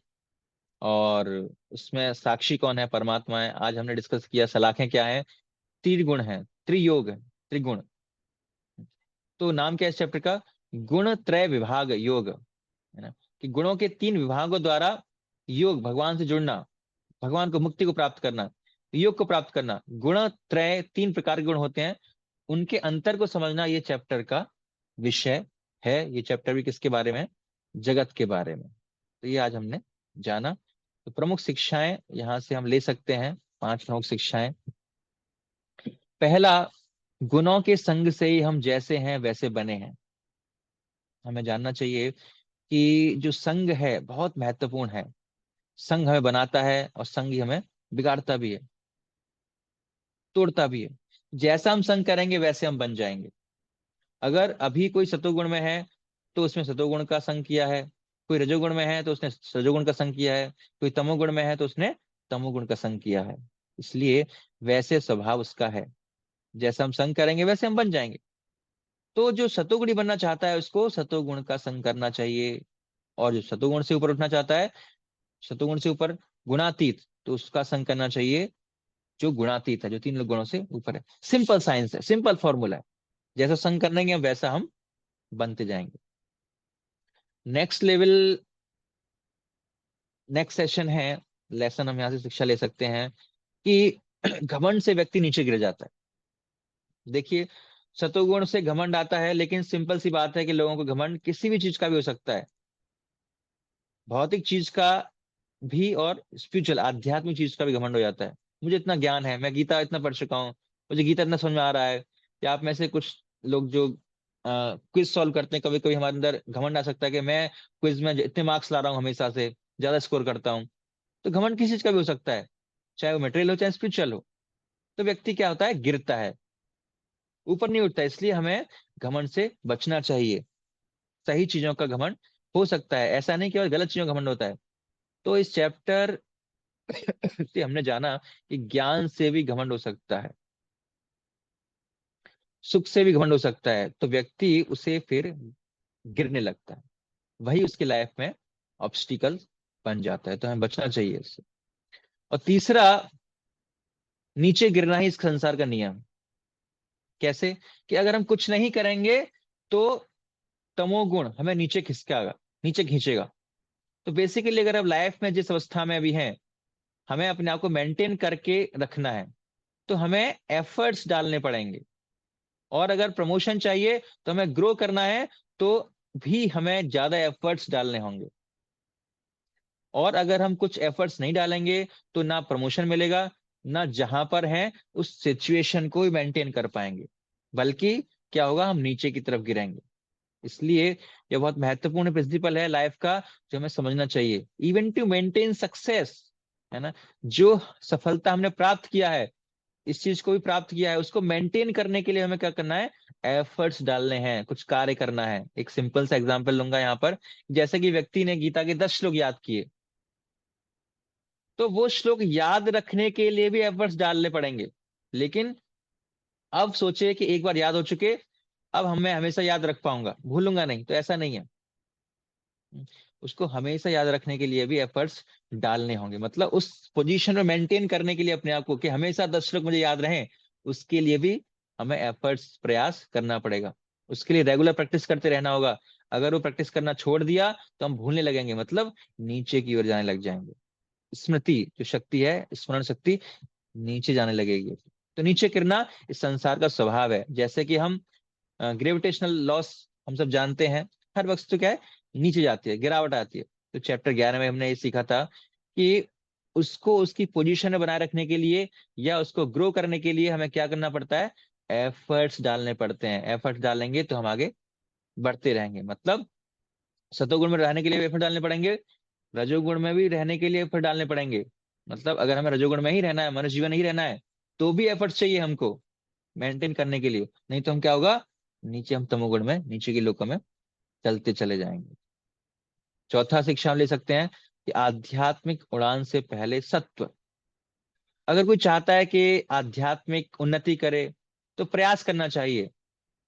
और उसमें साक्षी कौन है, परमात्मा है। आज हमने डिस्कस किया सलाखें क्या है, त्रिगुण है, त्रियोग है, त्रिगुण। तो नाम क्या है इस चैप्टर का, गुण त्रय विभाग योग, है ना, कि गुणों के 3 विभागों द्वारा योग, भगवान से जुड़ना, भगवान को, मुक्ति को प्राप्त करना, योग को प्राप्त करना। गुण त्रय 3 प्रकार के गुण होते हैं, उनके अंतर को समझना ये चैप्टर का विषय है। ये चैप्टर भी किसके बारे में, जगत के बारे में। तो ये आज हमने जाना। तो प्रमुख शिक्षाएं यहां से हम ले सकते हैं, 5 प्रमुख शिक्षाएं। पहला, गुणों के संग से ही हम जैसे हैं वैसे बने हैं। हमें जानना चाहिए कि जो संग है बहुत महत्वपूर्ण है। संग हमें बनाता है, और संग ही हमें बिगाड़ता भी है, तोड़ता भी है। जैसा हम संग करेंगे वैसे हम बन जाएंगे। अगर अभी कोई सतोगुण में है तो उसने सतोगुण का संग किया है, कोई रजोगुण में है तो उसने रजोगुण का संग किया है, कोई तमोगुण में है तो उसने तमोगुण का संग किया है। इसलिए वैसे स्वभाव उसका है, जैसा हम संग करेंगे वैसे हम बन जाएंगे। तो जो सतोगुणी बनना चाहता है उसको सतोगुण का संग करना चाहिए, और जो सतोगुण से ऊपर उठना चाहता है, सतोगुण से ऊपर, गुणातीत, तो उसका संग करना चाहिए जो गुणातीत है, जो 3 गुणों से ऊपर है। सिंपल साइंस है, सिंपल फॉर्मूला है, जैसा संग करेंगे वैसा हम बनते जाएंगे। नेक्स्ट लेवल, नेक्स्ट सेशन है, लेसन हम यहाँ से शिक्षा ले सकते हैं कि घमंड से व्यक्ति नीचे गिर जाता है। देखिए, सतोगुण से घमंड आता है, लेकिन सिंपल सी बात है कि लोगों को घमंड किसी भी चीज का भी हो सकता है, भौतिक चीज का भी और स्पिरिचुअल आध्यात्मिक चीज का भी घमंड हो जाता है। मुझे इतना ज्ञान है, मैं गीता इतना पढ़ चुका हूँ, मुझे गीता इतना समझ में आ रहा है। कि आप में से कुछ लोग जो क्विज सॉल्व करते हैं, कभी कभी हमारे अंदर घमंड आ सकता है कि मैं क्विज में इतने मार्क्स ला रहा हूँ, हमेशा से ज्यादा स्कोर करता हूँ। तो घमंड किसी चीज का भी हो सकता है, चाहे वो मटेरियल हो चाहे स्पिरिचुअल हो। तो व्यक्ति क्या होता है, गिरता है, ऊपर नहीं उठता। इसलिए हमें घमंड से बचना चाहिए। सही चीजों का घमंड हो सकता है, ऐसा नहीं कि और गलत चीजों का घमंड होता है। तो इस चैप्टर से हमने जाना कि ज्ञान से भी घमंड हो सकता है, सुख से भी घमंड हो सकता है, तो व्यक्ति उसे फिर गिरने लगता है, वही उसकी लाइफ में ऑब्स्टिकल बन जाता है। तो हमें बचना चाहिए इससे। और तीसरा, नीचे गिरना ही इस संसार का नियम। कैसे, कि अगर हम कुछ नहीं करेंगे तो तमोगुण हमें नीचे खिसकाएगा, नीचे खींचेगा। तो बेसिकली अगर अब लाइफ में जिस अवस्था में अभी हैं, हमें अपने आप को मेंटेन करके रखना है, तो हमें एफर्ट्स डालने पड़ेंगे। और अगर प्रमोशन चाहिए तो हमें ग्रो करना है, तो भी हमें ज्यादा एफर्ट्स डालने होंगे। और अगर हम कुछ एफर्ट्स नहीं डालेंगे तो ना प्रमोशन मिलेगा, ना जहां पर है उस सिचुएशन को मेंटेन कर पाएंगे, बल्कि क्या होगा, हम नीचे की तरफ गिरेंगे। इसलिए यह बहुत महत्वपूर्ण प्रिंसिपल है लाइफ का, जो हमें समझना चाहिए। इवन टू मेंटेन सक्सेस, है ना, जो सफलता हमने प्राप्त किया है, इस चीज को भी प्राप्त किया है, उसको मेंटेन करने के लिए हमें क्या करना है, एफर्ट्स डालने हैं, कुछ कार्य करना है। एक सिंपल सा एग्जांपल लूंगा यहाँ पर। जैसे कि व्यक्ति ने गीता के 10 श्लोक याद किए, तो वो श्लोक याद रखने के लिए भी एफर्ट्स डालने पड़ेंगे। लेकिन अब सोचे कि एक बार याद हो चुके, अब मैं हमेशा याद रख पाऊंगा, भूलूंगा नहीं, तो ऐसा नहीं है। उसको हमेशा याद रखने के लिए भी एफर्ट्स डालने होंगे। मतलब उस पोजीशन में मेंटेन करने के लिए अपने आप को कि हमेशा 10 श्लोक मुझे याद रहें, उसके लिए भी हमें एफर्ट्स प्रयास करना पड़ेगा। उसके लिए रेगुलर प्रैक्टिस करते रहना होगा। अगर वो प्रैक्टिस करना छोड़ दिया तो हम भूलने लगेंगे, मतलब नीचे की ओर जाने लग जाएंगे। स्मृति जो शक्ति है, स्मरण शक्ति नीचे जाने लगेगी। तो नीचे गिरना इस संसार का स्वभाव है। जैसे कि हम ग्रेविटेशनल लॉस हम सब जानते हैं, हर वस्तु क्या है, नीचे जाती है, गिरावट आती है। तो चैप्टर 11 में हमने ये सीखा था कि उसको उसकी पोजीशन में बनाए रखने के लिए या उसको ग्रो करने के लिए हमें क्या करना पड़ता है, एफर्ट्स डालने पड़ते हैं। एफर्ट्स डालेंगे तो हम आगे बढ़ते रहेंगे। मतलब सतोगुण में रहने के लिए एफर्ट डालने पड़ेंगे, रजोगुण में भी रहने के लिए एफर्ट डालने पड़ेंगे। मतलब अगर हमें रजोगुण में ही रहना है, मनुष्य जीवन ही रहना है, तो भी एफर्ट्स चाहिए हमको मेंटेन करने के लिए। नहीं तो हम क्या होगा, नीचे हम तमोगुण में, नीचे के लोकों में चलते चले जाएंगे। चौथा शिक्षा हम ले सकते हैं कि आध्यात्मिक उड़ान से पहले सत्व। अगर कोई चाहता है कि आध्यात्मिक उन्नति करे तो प्रयास करना चाहिए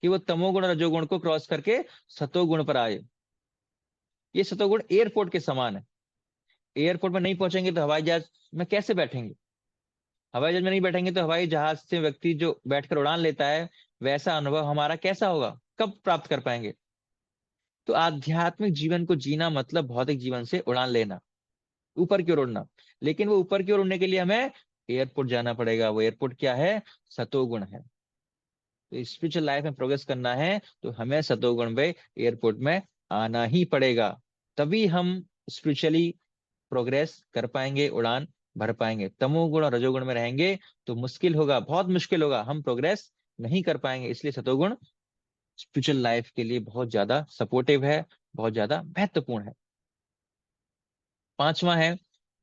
कि वो तमोगुण और रजोगुण को क्रॉस करके सतोगुण पर आए। ये सतोगुण एयरपोर्ट के समान है। एयरपोर्ट में नहीं पहुंचेंगे तो हवाई जहाज में कैसे बैठेंगे? हवाई जहाज में नहीं बैठेंगे तो हवाई जहाज से व्यक्ति जो बैठकर उड़ान लेता है, वैसा अनुभव हमारा कैसा होगा, कब प्राप्त कर पाएंगे? तो आध्यात्मिक जीवन को जीना मतलब भौतिक जीवन से उड़ान लेना, ऊपर की ओर उड़ना। लेकिन वो ऊपर की ओर उड़ने के लिए हमें एयरपोर्ट जाना पड़ेगा। वो एयरपोर्ट क्या है, सतोगुण है। तो स्पिरिचुअल लाइफ में प्रोग्रेस करना है तो हमें सतोगुण में एयरपोर्ट में आना ही पड़ेगा। तभी हम स्पिरिचुअली प्रोग्रेस कर पाएंगे, उड़ान भर पाएंगे। तमोगुण और रजोगुण में रहेंगे तो मुश्किल होगा, बहुत मुश्किल होगा, हम प्रोग्रेस नहीं कर पाएंगे। इसलिए सतोगुण स्पिरिचुअल लाइफ के लिए बहुत ज्यादा सपोर्टिव है, बहुत ज्यादा महत्वपूर्ण है। पांचवा है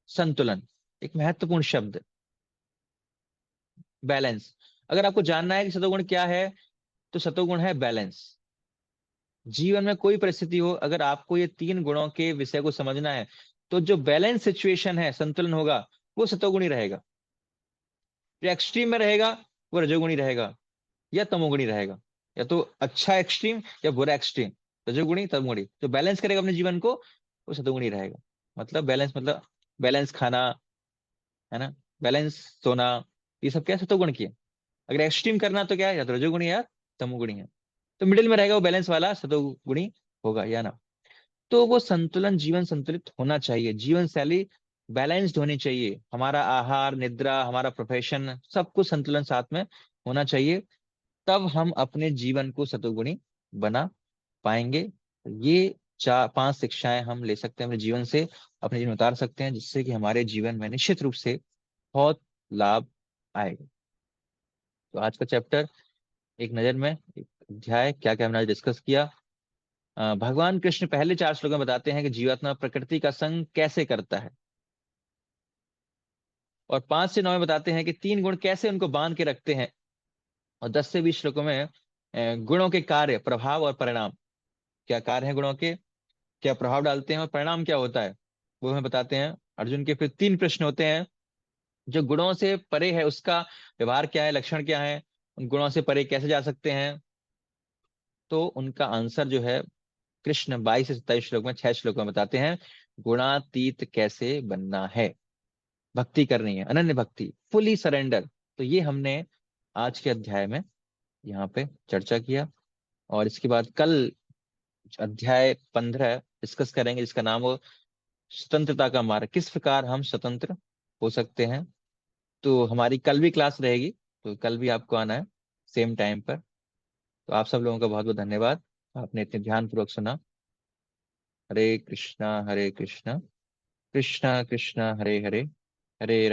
संतुलन। एक महत्वपूर्ण शब्द, बैलेंस। अगर आपको जानना है कि सतोगुण क्या है, तो सतोगुण है बैलेंस। जीवन में कोई परिस्थिति हो, अगर आपको ये तीन गुणों के विषय को समझना है, तो जो बैलेंस सिचुएशन है, संतुलन होगा, वो सतोगुणी रहेगा। जो एक्सट्रीम में रहेगा वो रजोगुणी रहेगा या तमोगुणी रहेगा। या तो अच्छा एक्सट्रीम या बुरा एक्सट्रीम, रजोगुणी तमोगुणी। जो बैलेंस करेगा अपने जीवन को वो सतोगुणी रहेगा। मतलब बैलेंस, मतलब बैलेंस खाना, है ना, बैलेंस सोना, ये सब क्या है, सतोगुण की है। अगर एक्सट्रीम करना तो क्या है, या तो रजोगुणी या तमोगुणी है। तो मिडिल में रहेगा वो बैलेंस वाला सतोगुणी होगा, या ना। तो वो संतुलन, जीवन संतुलित होना चाहिए, जीवन शैली बैलेंस्ड होनी चाहिए। हमारा आहार, निद्रा, हमारा प्रोफेशन, सब कुछ संतुलन साथ में होना चाहिए। तब हम अपने जीवन को सतुगुणी बना पाएंगे। ये चार पांच शिक्षाएं हम ले सकते हैं अपने जीवन से, अपने जीवन में उतार सकते हैं, जिससे कि हमारे जीवन में निश्चित रूप से बहुत लाभ आएगा। तो आज का चैप्टर एक नजर में, एक अध्याय, क्या क्या हमने आज डिस्कस किया। भगवान कृष्ण पहले 4 श्लोकों में बताते हैं कि जीवात्मा प्रकृति का संग कैसे करता है, और 5 से 9 में बताते हैं कि 3 गुण कैसे उनको बांध के रखते हैं। और 10 से 20 श्लोकों में गुणों के कार्य, प्रभाव और परिणाम, क्या कार्य है गुणों के, क्या प्रभाव डालते हैं और परिणाम क्या होता है, वो हमें बताते हैं। अर्जुन के फिर 3 प्रश्न होते हैं। जो गुणों से परे है उसका व्यवहार क्या है, लक्षण क्या है, उन गुणों से परे कैसे जा सकते हैं। तो उनका आंसर जो है, कृष्ण 22 से 27 श्लोक में, 6 श्लोक में बताते हैं। गुणातीत कैसे बनना है, भक्ति करनी है, अनन्य भक्ति, फुली सरेंडर। तो ये हमने आज के अध्याय में यहाँ पे चर्चा किया। और इसके बाद कल अध्याय 15 डिस्कस करेंगे, जिसका नाम हो स्वतंत्रता का मार्ग, किस प्रकार हम स्वतंत्र हो सकते हैं। तो हमारी कल भी क्लास रहेगी, तो कल भी आपको आना है सेम टाइम पर। तो आप सब लोगों का बहुत बहुत धन्यवाद, आपने इतने ध्यान पूर्वक सुना। हरे कृष्णा कृष्णा कृष्णा कृष्णा हरे हरे, हरे राम